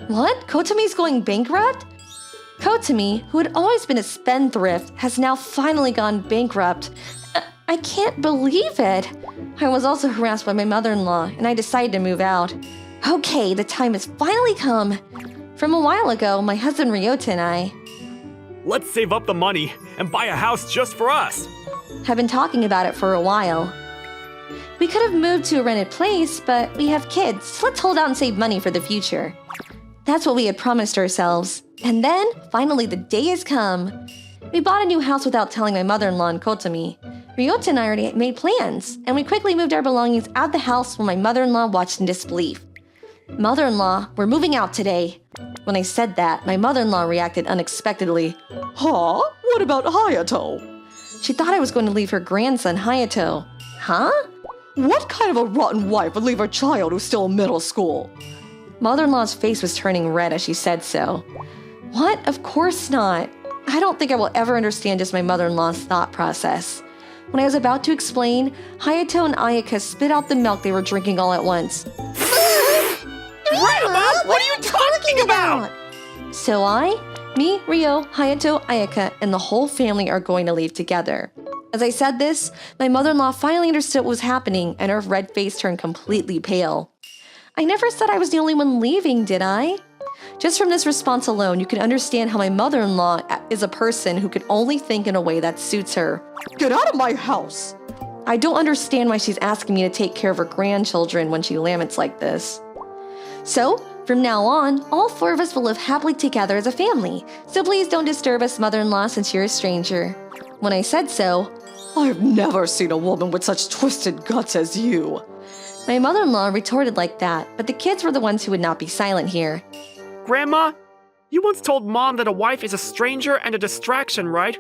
S4: What? Kotomi's going bankrupt? Kotomi, who had always been a spendthrift, has now finally gone bankrupt. I can't believe it. I was also harassed by my mother-in-law, and I decided to move out. Okay, the time has finally come. From a while ago, my husband Ryota and I
S5: Let's save up the money and buy a house just for us.
S4: have been talking about it for a while. We could have moved to a rented place, but we have kids, so let's hold out and save money for the future. That's what we had promised ourselves. And then, finally, the day has come. We bought a new house without telling my mother-in-law and Kotomi. Ryota and I already made plans, and we quickly moved our belongings out of the house while my mother-in-law watched in disbelief. Mother-in-law, we're moving out today. When I said that, my mother-in-law reacted unexpectedly. Huh? What about Hayato? She thought I was going to leave her grandson, Hayato. Huh? What kind of a rotten wife would leave her child who's still in middle school? Mother-in-law's face was turning red as she said so. What? Of course not. I don't think I will ever understand just my mother-in-law's thought process. When I was about to explain, Hayato and Ayaka spit out the milk they were drinking all at once.
S6: Grandma, what are you talking about?
S4: So me, Ryo, Hayato, Ayaka, and the whole family are going to leave together. As I said this, my mother-in-law finally understood what was happening and her red face turned completely pale. I never said I was the only one leaving, did I? Just from this response alone, you can understand how my mother-in-law is a person who can only think in a way that suits her. Get out of my house! I don't understand why she's asking me to take care of her grandchildren when she laments like this. So, from now on, all four of us will live happily together as a family, so please don't disturb us, mother-in-law, since you're a stranger. When I said so, I've never seen a woman with such twisted guts as you. My mother-in-law retorted like that, but the kids were the ones who would not be silent here.
S6: Grandma, you once told Mom that a wife is a stranger and a distraction, right?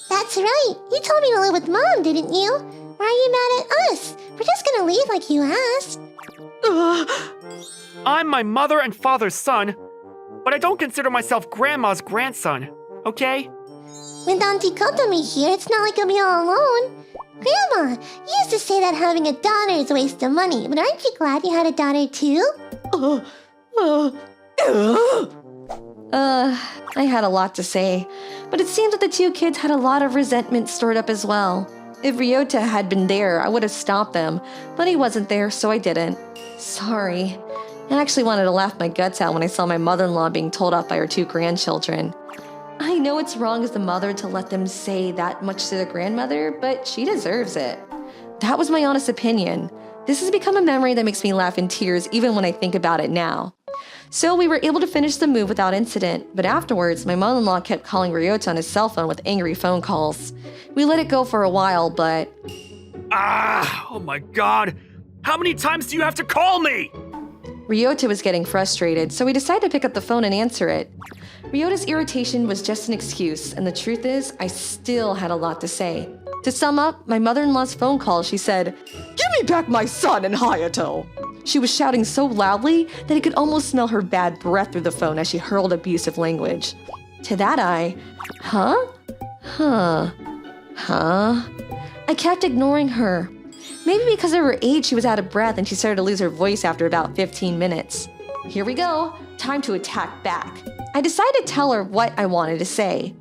S8: That's right. You told me to live with Mom, didn't you? Why are you mad at us? We're just gonna leave like you asked.
S6: I'm my mother and father's son, but I don't consider myself Grandma's grandson, okay?
S8: With Auntie Kotomi here, it's not like I'll be all alone. Grandma, you used to say that having a daughter is a waste of money, but aren't you glad you had a daughter too?
S4: I had a lot to say, but it seems that the two kids had a lot of resentment stored up as well. If Ryota had been there, I would have stopped them, but he wasn't there, so I didn't. Sorry. I actually wanted to laugh my guts out when I saw my mother-in-law being told off by her two grandchildren. I know it's wrong as the mother to let them say that much to their grandmother, but she deserves it. That was my honest opinion. This has become a memory that makes me laugh in tears even when I think about it now. So we were able to finish the move without incident, but afterwards, my mother-in-law kept calling Ryota on his cell phone with angry phone calls. We let it go for a while, but...
S6: Oh my god! How many times do you have to call me?
S4: Ryota was getting frustrated, so we decided to pick up the phone and answer it. Ryota's irritation was just an excuse, and the truth is, I still had a lot to say. To sum up, my mother-in-law's phone call, she said, "Give me back my son and Hayato!" She was shouting so loudly that I could almost smell her bad breath through the phone as she hurled abusive language. To that I kept ignoring her. Maybe because of her age, she was out of breath and she started to lose her voice after about 15 minutes. Here we go. Time to attack back. I decided to tell her what I wanted to say.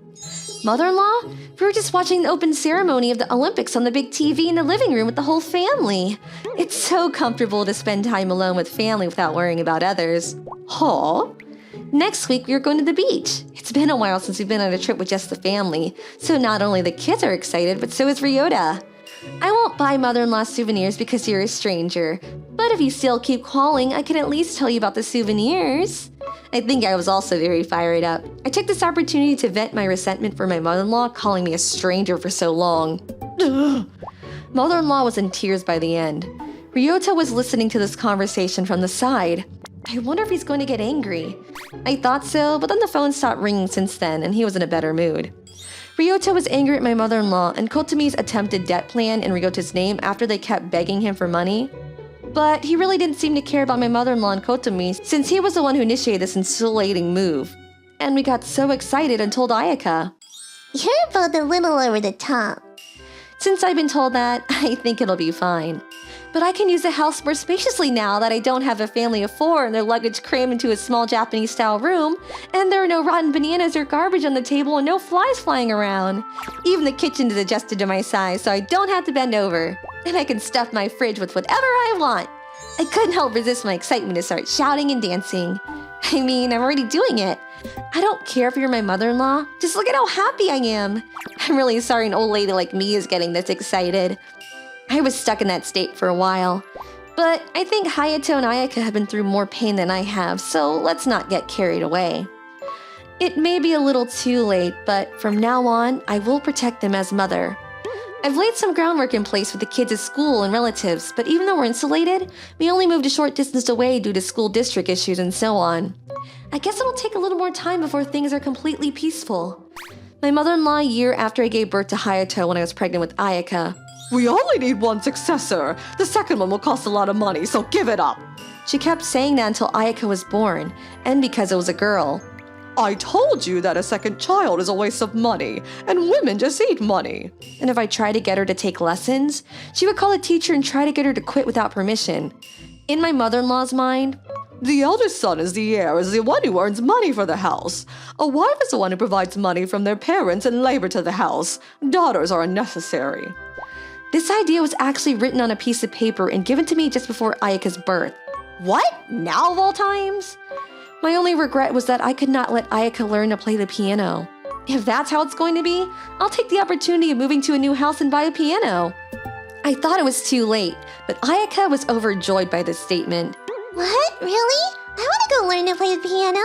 S4: Mother-in-law, we were just watching the open ceremony of the Olympics on the big TV in the living room with the whole family. It's so comfortable to spend time alone with family without worrying about others. Huh? Next week, we are going to the beach. It's been a while since we've been on a trip with just the family, so not only the kids are excited, but so is Ryota. I won't buy mother-in-law souvenirs because you're a stranger, but if you still keep calling, I can at least tell you about the souvenirs. I think I was also very fired up. I took this opportunity to vent my resentment for my mother-in-law calling me a stranger for so long. Mother-in-law was in tears by the end. Ryota was listening to this conversation from the side. I wonder if he's going to get angry. I thought so, but then the phone stopped ringing since then, and he was in a better mood. Ryota was angry at my mother-in-law and Kotomi's attempted debt plan in Ryota's name after they kept begging him for money. But he really didn't seem to care about my mother-in-law and Kotomi since he was the one who initiated this insulating move. And we got so excited and told Ayaka.
S8: You're both a little over the top.
S4: Since I've been told that, I think it'll be fine. But I can use the house more spaciously now that I don't have a family of 4 and their luggage crammed into a small Japanese-style room, and there are no rotten bananas or garbage on the table and no flies flying around. Even the kitchen is adjusted to my size, so I don't have to bend over. And I can stuff my fridge with whatever I want. I couldn't help resist my excitement to start shouting and dancing. I mean, I'm already doing it. I don't care if you're my mother-in-law. Just look at how happy I am. I'm really sorry an old lady like me is getting this excited. I was stuck in that state for a while. But I think Hayato and Ayaka have been through more pain than I have, so let's not get carried away. It may be a little too late, but from now on, I will protect them as mother. I've laid some groundwork in place with the kids at school and relatives, but even though we're insulated, we only moved a short distance away due to school district issues and so on. I guess it'll take a little more time before things are completely peaceful. My mother-in-law a year after I gave birth to Hayato when I was pregnant with Ayaka. We only need one successor. The second one will cost a lot of money, so give it up. She kept saying that until Ayaka was born, and because it was a girl. I told you that a second child is a waste of money, and women just eat money. And if I tried to get her to take lessons, she would call a teacher and try to get her to quit without permission. In my mother-in-law's mind, the eldest son is the heir, is the one who earns money for the house. A wife is the one who provides money from their parents and labor to the house. Daughters are unnecessary. This idea was actually written on a piece of paper and given to me just before Ayaka's birth. What? Now of all times? My only regret was that I could not let Ayaka learn to play the piano. If that's how it's going to be, I'll take the opportunity of moving to a new house and buy a piano. I thought it was too late, but Ayaka was overjoyed by this statement.
S8: What? Really? I want to go learn to play the piano.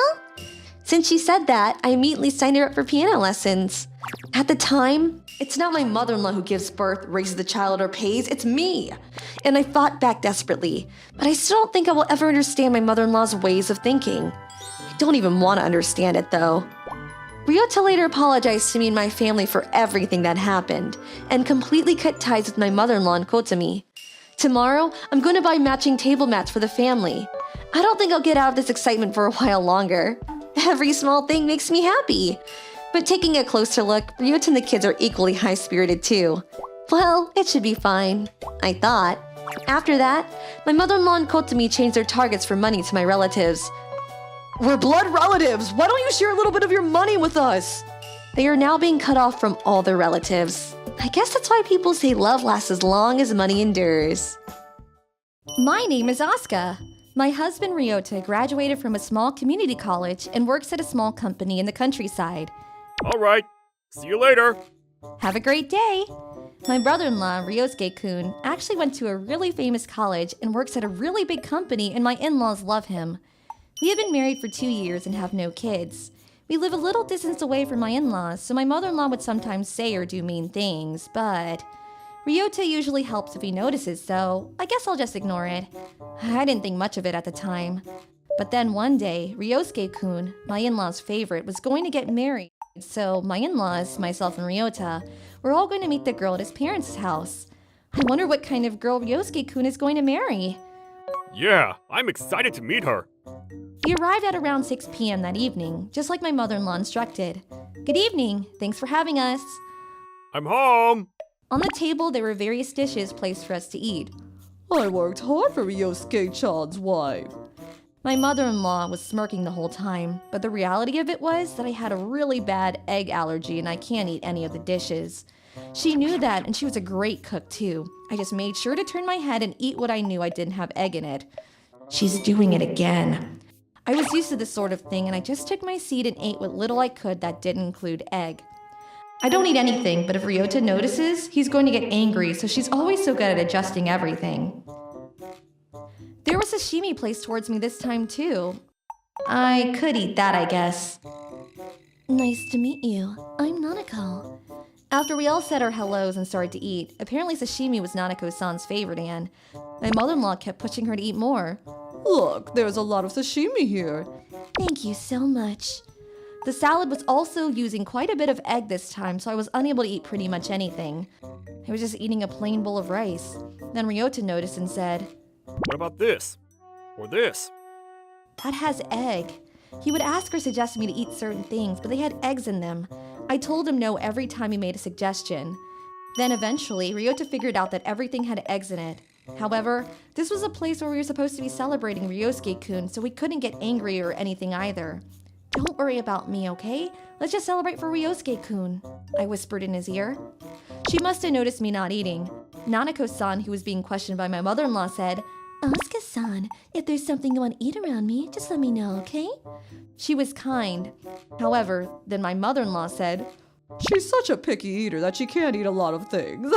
S4: Since she said that, I immediately signed her up for piano lessons. At the time, it's not my mother-in-law who gives birth, raises the child, or pays, it's me. And I fought back desperately, but I still don't think I will ever understand my mother-in-law's ways of thinking. I don't even want to understand it, though. Ryota later apologized to me and my family for everything that happened, and completely cut ties with my mother-in-law and Kotami. Tomorrow, I'm going to buy matching table mats for the family. I don't think I'll get out of this excitement for a while longer. Every small thing makes me happy. But taking a closer look, Ryota and the kids are equally high-spirited too. Well, it should be fine, I thought. After that, my mother-in-law and Kotami changed their targets for money to my relatives. We're blood relatives! Why don't you share a little bit of your money with us? They are now being cut off from all their relatives. I guess that's why people say love lasts as long as money endures.
S2: My name is Aska. My husband Ryota graduated from a small community college and works at a small company in the countryside.
S5: All right. See you later.
S2: Have a great day! My brother-in-law, Ryosuke-kun, actually went to a really famous college and works at a really big company, and my in-laws love him. We have been married for 2 years and have no kids. We live a little distance away from my in-laws, so my mother-in-law would sometimes say or do mean things, but Ryota usually helps if he notices, so I guess I'll just ignore it. I didn't think much of it at the time. But then one day, Ryosuke-kun, my in-law's favorite, was going to get married. So my in-laws, myself and Ryota, were all going to meet the girl at his parents' house. I wonder what kind of girl Ryosuke-kun is going to marry.
S5: Yeah, I'm excited to meet her.
S2: We arrived at around 6 p.m. that evening, just like my mother-in-law instructed. Good evening, thanks for having us.
S5: I'm home.
S2: On the table, there were various dishes placed for us to eat. I worked hard for Ryosuke-chan's wife. My mother-in-law was smirking the whole time, but the reality of it was that I had a really bad egg allergy and I can't eat any of the dishes. She knew that, and she was a great cook too. I just made sure to turn my head and eat what I knew I didn't have egg in it. She's doing it again. I was used to this sort of thing, and I just took my seat and ate what little I could that didn't include egg. I don't eat anything, but if Ryota notices, he's going to get angry, so she's always so good at adjusting everything. There was sashimi placed towards me this time too. I could eat that, I guess.
S8: Nice to meet you. I'm Nanako.
S2: After we all said our hellos and started to eat, apparently sashimi was Nanako-san's favorite, and my mother-in-law kept pushing her to eat more. Look, there's a lot of sashimi here.
S8: Thank you so much.
S2: The salad was also using quite a bit of egg this time, so I was unable to eat pretty much anything. I was just eating a plain bowl of rice. Then Ryota noticed and said,
S5: What about this? Or this?
S2: That has egg. He would ask or suggest me to eat certain things, but they had eggs in them. I told him no every time he made a suggestion. Then eventually, Ryota figured out that everything had eggs in it. However, this was a place where we were supposed to be celebrating Ryosuke-kun, so we couldn't get angry or anything either. Don't worry about me, okay? Let's just celebrate for Ryosuke-kun, I whispered in his ear. She must have noticed me not eating. Nanako-san, who was being questioned by my mother-in-law, said,
S8: Asuka-san, if there's something you want to eat around me, just let me know, okay?
S2: She was kind. However, then my mother-in-law said, She's such a picky eater that she can't eat a lot of things.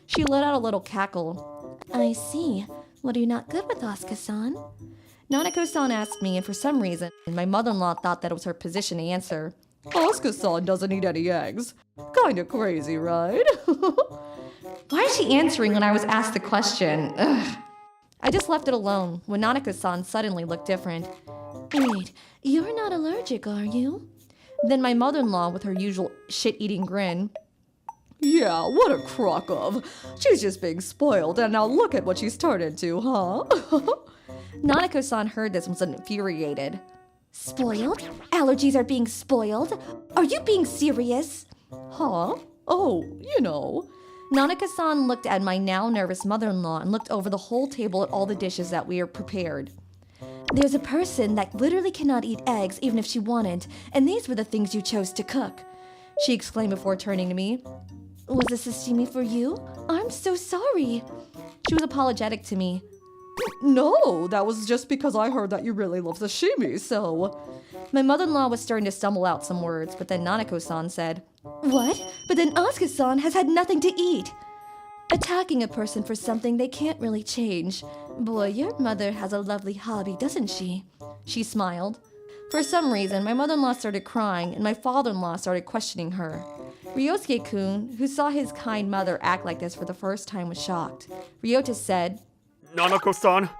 S2: She let out a little cackle.
S8: I see.
S4: What are you not good with, Asuka-san? Nanako-san asked me, and for some reason, my mother-in-law thought that it was her position to answer. Asuka-san doesn't eat any eggs. Kinda crazy, right? Why is she answering when I was asked the question? Ugh. I just left it alone when Nanako-san suddenly looked different. Wait, you're not allergic, are you? Then my mother-in-law with her usual shit-eating grin. Yeah, what a crock of. She's just being spoiled, and now look at what she's turned into, huh? Nanako-san heard this and was infuriated. Spoiled? Allergies are being spoiled? Are you being serious? Huh? Oh, you know. Nanako-san looked at my now nervous mother-in-law and looked over the whole table at all the dishes that we are prepared. There's a person that literally cannot eat eggs even if she wanted, and these were the things you chose to cook, she exclaimed before turning to me. Was this sashimi for you? I'm so sorry. She was apologetic to me. No, that was just because I heard that you really love sashimi, so... My mother-in-law was starting to stumble out some words, but then Nanako-san said, What? But then Asuka-san has had nothing to eat. Attacking a person for something they can't really change. Boy, your mother has a lovely hobby, doesn't she? She smiled. For some reason, my mother-in-law started crying, and my father-in-law started questioning her. Ryosuke-kun, who saw his kind mother act like this for the first time, was shocked. Ryota said,
S5: Nanako-san,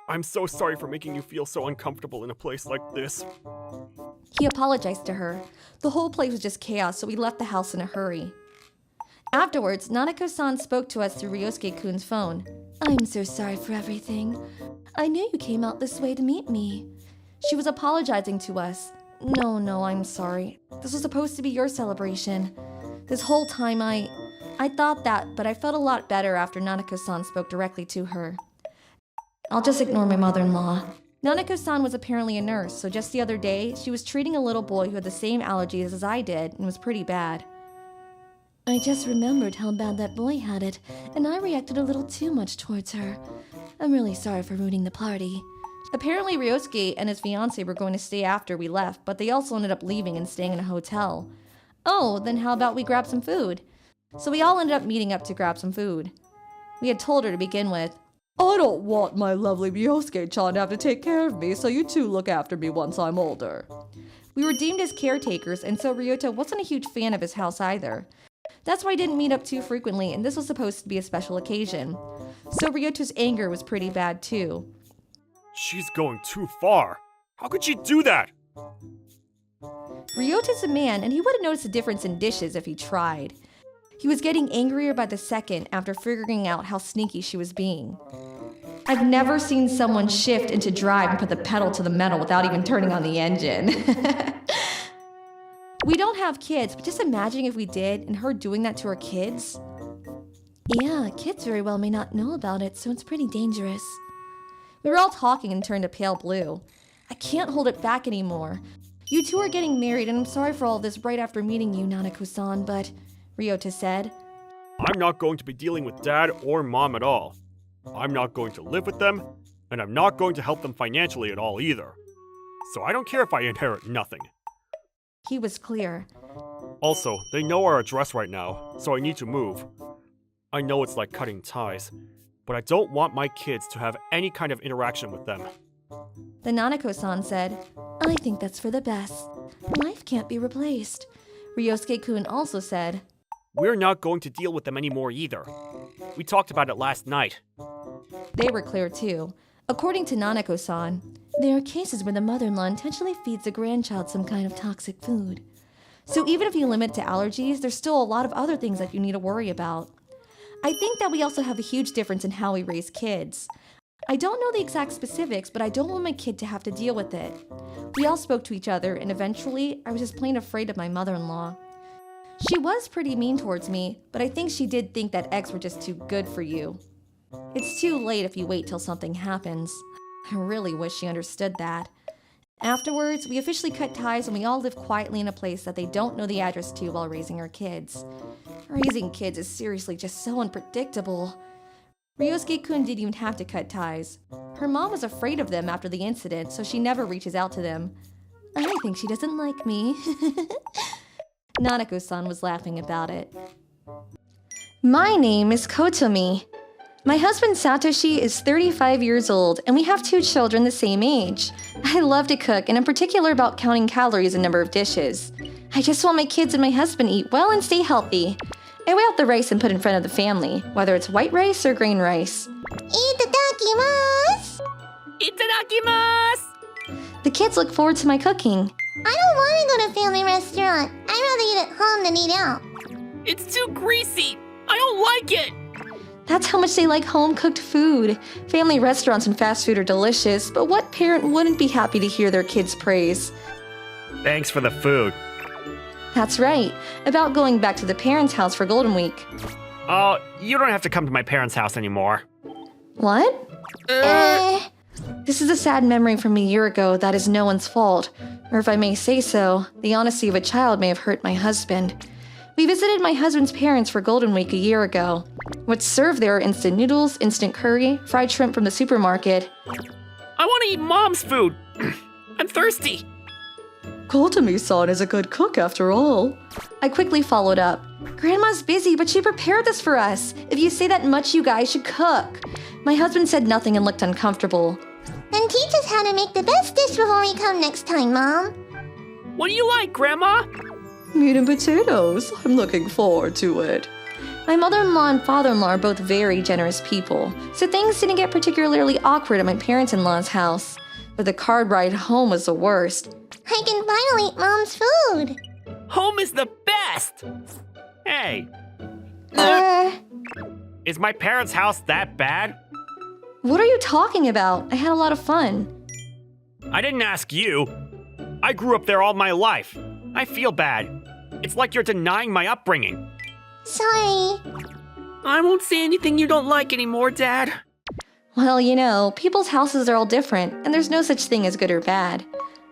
S5: I'm so sorry for making you feel so uncomfortable in a place like this.
S4: He apologized to her. The whole place was just chaos, so we left the house in a hurry. Afterwards, Nanako-san spoke to us through Ryosuke-kun's phone. I'm so sorry for everything. I knew you came out this way to meet me. She was apologizing to us. No, I'm sorry. This was supposed to be your celebration. This whole time I thought that, but I felt a lot better after Nanako-san spoke directly to her. I'll just ignore my mother-in-law. Nanako-san was apparently a nurse, so just the other day, she was treating a little boy who had the same allergies as I did and was pretty bad. I just remembered how bad that boy had it, and I reacted a little too much towards her. I'm really sorry for ruining the party. Apparently Ryosuke and his fiancée were going to stay after we left, but they also ended up leaving and staying in a hotel. Oh, then how about we grab some food? So we all ended up meeting up to grab some food. We had told her to begin with, I don't want my lovely Ryosuke-chan to have to take care of me, so you two look after me once I'm older. We were deemed as caretakers, and so Ryota wasn't a huge fan of his house either. That's why I didn't meet up too frequently, and this was supposed to be a special occasion. So Ryota's anger was pretty bad too.
S5: She's going too far. How could she do that?
S4: Ryota's a man, and he would have noticed a difference in dishes if he tried. He was getting angrier by the second after figuring out how sneaky she was being. I've never seen someone shift into drive and put the pedal to the metal without even turning on the engine. We don't have kids, but just imagining if we did and her doing that to her kids. Yeah, kids very well may not know about it, so it's pretty dangerous. We were all talking and turned a pale blue. I can't hold it back anymore. You two are getting married, and I'm sorry for all this right after meeting you, Nanako-san, but... Ryota said,
S5: I'm not going to be dealing with Dad or Mom at all. I'm not going to live with them, and I'm not going to help them financially at all either. So I don't care if I inherit nothing.
S4: He was clear.
S5: Also, they know our address right now, so I need to move. I know it's like cutting ties, but I don't want my kids to have any kind of interaction with them.
S4: Then Nanako-san said, I think that's for the best. Life can't be replaced. Ryosuke-kun also said,
S5: We're not going to deal with them anymore either. We talked about it last night.
S4: They were clear too. According to Nanako-san, there are cases where the mother-in-law intentionally feeds the grandchild some kind of toxic food. So even if you limit to allergies, there's still a lot of other things that you need to worry about. I think that we also have a huge difference in how we raise kids. I don't know the exact specifics, but I don't want my kid to have to deal with it. We all spoke to each other, and eventually, I was just plain afraid of my mother-in-law. She was pretty mean towards me, but I think she did think that eggs were just too good for you. It's too late if you wait till something happens. I really wish she understood that. Afterwards, we officially cut ties and we all live quietly in a place that they don't know the address to while raising our kids. Raising kids is seriously just so unpredictable. Ryosuke-kun didn't even have to cut ties. Her mom was afraid of them after the incident, so she never reaches out to them. I think she doesn't like me. Nanako-san was laughing about it. My name is Kotomi. My husband Satoshi is 35 years old, and we have 2 children the same age. I love to cook, and I'm particular about counting calories and number of dishes. I just want my kids and my husband eat well and stay healthy. I weigh out the rice and put it in front of the family, whether it's white rice or grain rice.
S8: Itadakimasu!
S9: Itadakimasu!
S4: The kids look forward to my cooking.
S8: I don't want to go to a family restaurant. I'd rather eat at home than eat out.
S9: It's too greasy. I don't like it.
S4: That's how much they like home-cooked food. Family restaurants and fast food are delicious, but what parent wouldn't be happy to hear their kids' praise?
S5: Thanks for the food.
S4: That's right, about going back to the parents' house for Golden Week.
S6: Oh, you don't have to come to my parents' house anymore.
S4: What? This is a sad memory from a year ago that is no one's fault. Or if I may say so, the honesty of a child may have hurt my husband. We visited my husband's parents for Golden Week a year ago. What's served there are instant noodles, instant curry, fried shrimp from the supermarket.
S9: I want to eat Mom's food. I'm thirsty.
S4: Kotomi-san is a good cook after all. I quickly followed up. Grandma's busy, but she prepared this for us. If you say that much, you guys should cook. My husband said nothing and looked uncomfortable.
S8: Then teach us how to make the best dish before we come next time, Mom.
S9: What do you like, Grandma?
S4: Meat and potatoes. I'm looking forward to it. My mother-in-law and father-in-law are both very generous people, so things didn't get particularly awkward at my parents-in-law's house. But the car ride home was the worst.
S8: I can finally eat Mom's food.
S9: Home is the best.
S6: Hey, is my parents' house that bad?
S4: What are you talking about? I had a lot of fun.
S6: I didn't ask you. I grew up there all my life. I feel bad. It's like you're denying my upbringing.
S8: Sorry.
S9: I won't say anything you don't like anymore, Dad.
S4: Well, you know, people's houses are all different, and there's no such thing as good or bad.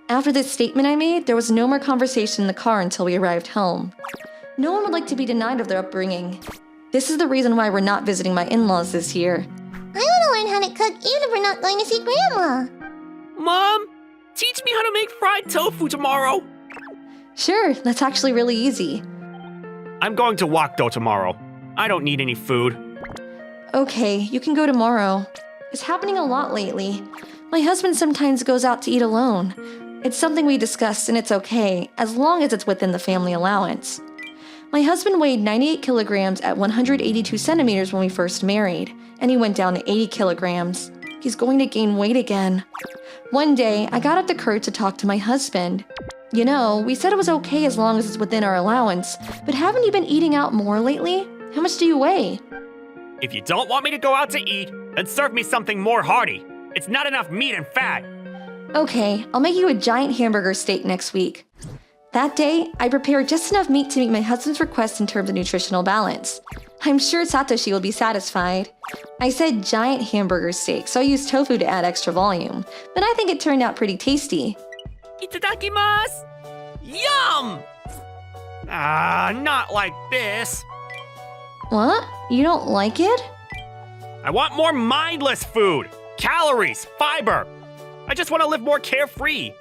S4: After this statement I made, there was no more conversation in the car until we arrived home. No one would like to be denied of their upbringing. This is the reason why we're not visiting my in-laws this year.
S8: I want to learn how to cook even if we're not going to see Grandma.
S9: Mom, teach me how to make fried tofu tomorrow.
S4: Sure, that's actually really easy.
S6: I'm going to Wakdo tomorrow. I don't need any food.
S4: Okay, you can go tomorrow. It's happening a lot lately. My husband sometimes goes out to eat alone. It's something we discussed and it's okay, as long as it's within the family allowance. My husband weighed 98 kilograms at 182 centimeters when we first married, and he went down to 80 kilograms. He's going to gain weight again. One day, I got up the courage to talk to my husband. You know, we said it was okay as long as it's within our allowance, but haven't you been eating out more lately? How much do you weigh?
S6: If you don't want me to go out to eat, then serve me something more hearty. It's not enough meat and fat.
S4: Okay, I'll make you a giant hamburger steak next week. That day, I prepared just enough meat to meet my husband's request in terms of nutritional balance. I'm sure Satoshi will be satisfied. I said giant hamburger steak, so I used tofu to add extra volume, but I think it turned out pretty tasty.
S9: Itadakimasu! Yum!
S6: Not like this.
S4: What? You don't like it?
S6: I want more mindless food. Calories, fiber. I just want to live more carefree.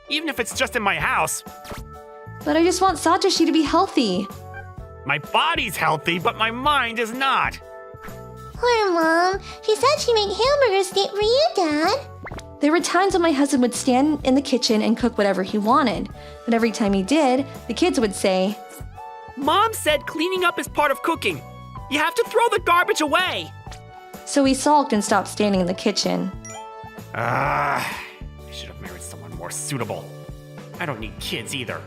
S6: Even if it's just in my house.
S4: But I just want Satoshi to be healthy.
S6: My body's healthy, but my mind is not.
S8: Poor Mom. She said she'd make hamburger steak for you, Dad.
S4: There were times when my husband would stand in the kitchen and cook whatever he wanted. But every time he did, the kids would say,
S9: Mom said cleaning up is part of cooking. You have to throw the garbage away.
S4: So he sulked and stopped standing in the kitchen.
S6: I should have married someone more suitable. I don't need kids either.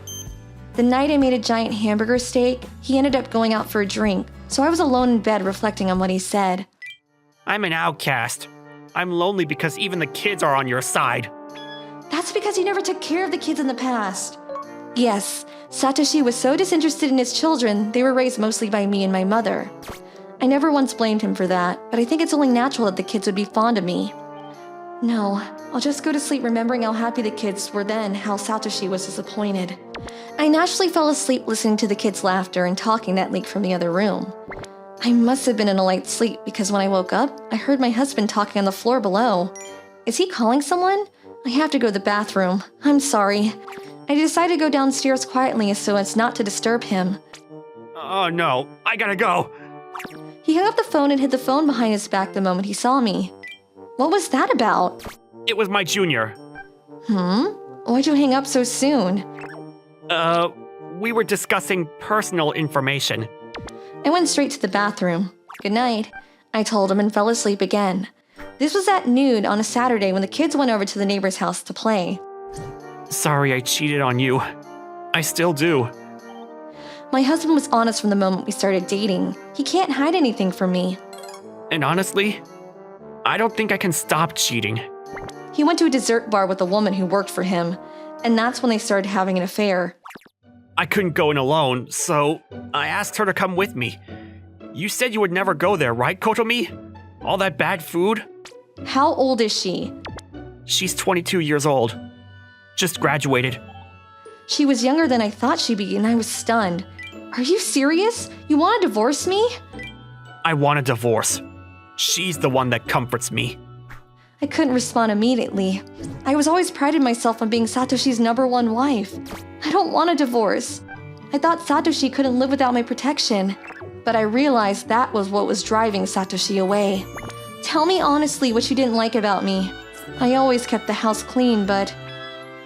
S4: The night I made a giant hamburger steak, he ended up going out for a drink, so I was alone in bed reflecting on what he said.
S6: I'm an outcast. I'm lonely because even the kids are on your side.
S4: That's because you never took care of the kids in the past. Yes, Satoshi was so disinterested in his children, they were raised mostly by me and my mother. I never once blamed him for that, but I think it's only natural that the kids would be fond of me. No, I'll just go to sleep remembering how happy the kids were then, how Satoshi was disappointed. I naturally fell asleep listening to the kids' laughter and talking that leaked from the other room. I must have been in a light sleep because when I woke up, I heard my husband talking on the floor below. Is he calling someone? I have to go to the bathroom. I'm sorry. I decided to go downstairs quietly so as not to disturb him.
S6: Oh no, I gotta go.
S4: He hung up the phone and hid the phone behind his back the moment he saw me. What was that about?
S6: It was my junior.
S4: Why'd you hang up so soon?
S6: We were discussing personal information.
S4: I went straight to the bathroom. Good night, I told him and fell asleep again. This was at noon on a Saturday when the kids went over to the neighbor's house to play.
S6: Sorry I cheated on you. I still do.
S4: My husband was honest from the moment we started dating. He can't hide anything from me.
S6: And honestly, I don't think I can stop cheating.
S4: He went to a dessert bar with a woman who worked for him, and that's when they started having an affair.
S6: I couldn't go in alone, so I asked her to come with me. You said you would never go there, right, Kotomi? All that bad food?
S4: How old is she?
S6: She's 22 years old. Just graduated.
S4: She was younger than I thought she'd be, and I was stunned. Are you serious? You want to divorce me?
S6: I want a divorce. She's the one that comforts me.
S4: I couldn't respond immediately. I was always prided myself on being Satoshi's #1 wife. I don't want a divorce. I thought Satoshi couldn't live without my protection, but I realized that was what was driving Satoshi away. Tell me honestly what you didn't like about me. I always kept the house clean, but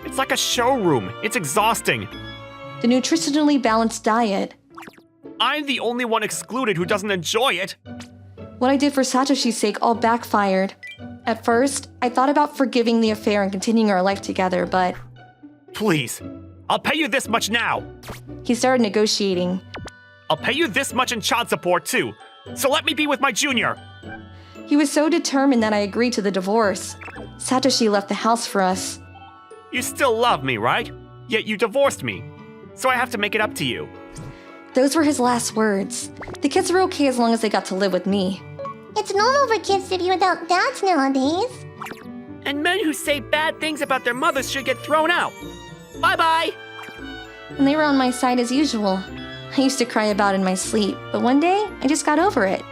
S6: It's like a showroom. It's exhausting.
S4: the nutritionally balanced diet.
S6: I'm the only one excluded who doesn't enjoy it.
S4: What I did for Satoshi's sake all backfired. At first, I thought about forgiving the affair and continuing our life together, but
S6: Please, I'll pay you this much now.
S4: he started negotiating.
S6: I'll pay you this much in child support too. So let me be with my junior.
S4: He was so determined that I agreed to the divorce. Satoshi left the house for us.
S6: You still love me, right? Yet you divorced me. So I have to make it up to you.
S4: Those were his last words. The kids were okay as long as they got to live with me.
S8: It's normal for kids to be without dads nowadays.
S9: And men who say bad things about their mothers should get thrown out. Bye-bye!
S4: And they were on my side as usual. I used to cry about it in my sleep, but one day, I just got over it.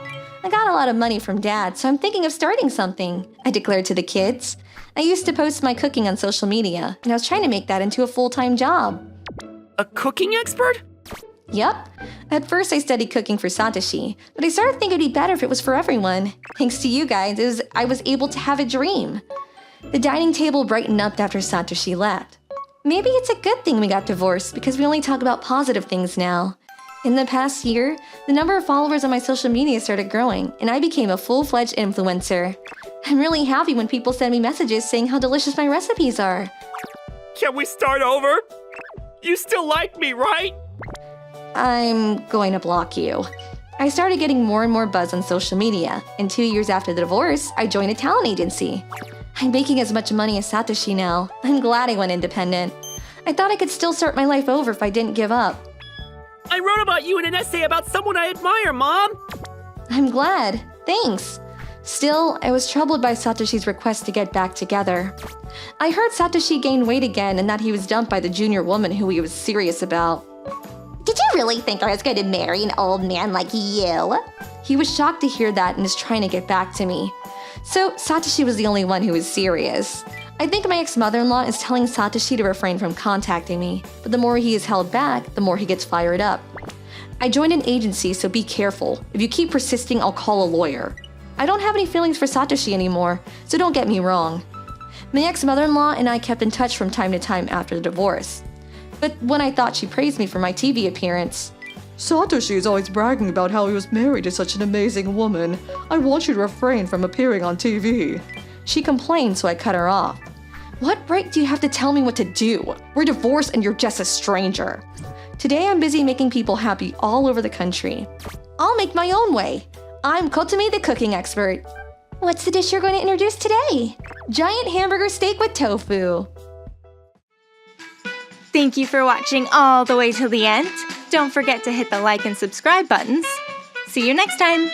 S4: I got a lot of money from Dad, so I'm thinking of starting something, I declared to the kids. I used to post my cooking on social media, and I was trying to make that into a full-time job.
S9: A cooking expert?
S4: Yep. At first, I studied cooking for Satoshi, but I started thinking it'd be better if it was for everyone. Thanks to you guys, I was able to have a dream. The dining table brightened up after Satoshi left. Maybe it's a good thing we got divorced because we only talk about positive things now. In the past year, the number of followers on my social media started growing, and I became a full-fledged influencer. I'm really happy when people send me messages saying how delicious my recipes are.
S6: Can we start over? You still like me, right?
S4: I'm going to block you. I started getting more and more buzz on social media, and 2 years after the divorce, I joined a talent agency. I'm making as much money as Satoshi now. I'm glad I went independent. I thought I could still start my life over if I didn't give up.
S9: I wrote about you in an essay about someone I admire, Mom!
S4: I'm glad. Thanks. Still, I was troubled by Satoshi's request to get back together. I heard Satoshi gained weight again and that he was dumped by the junior woman who he was serious about.
S8: Did you really think I was going to marry an old man like you?
S4: He was shocked to hear that and is trying to get back to me. So, Satoshi was the only one who was serious. I think my ex-mother-in-law is telling Satoshi to refrain from contacting me, but the more he is held back, the more he gets fired up. I joined an agency, so be careful. If you keep persisting, I'll call a lawyer. I don't have any feelings for Satoshi anymore, so don't get me wrong. My ex-mother-in-law and I kept in touch from time to time after the divorce. But when I thought she praised me for my TV appearance,
S10: Satoshi is always bragging about how he was married to such an amazing woman. I want you to refrain from appearing on TV.
S4: she complained, so I cut her off. What right do you have to tell me what to do? We're divorced and you're just a stranger. Today I'm busy making people happy all over the country. I'll make my own way. I'm Kotomi the cooking expert. What's the dish you're going to introduce today? Giant hamburger steak with tofu.
S1: Thank you for watching all the way till the end. Don't forget to hit the like and subscribe buttons. See you next time!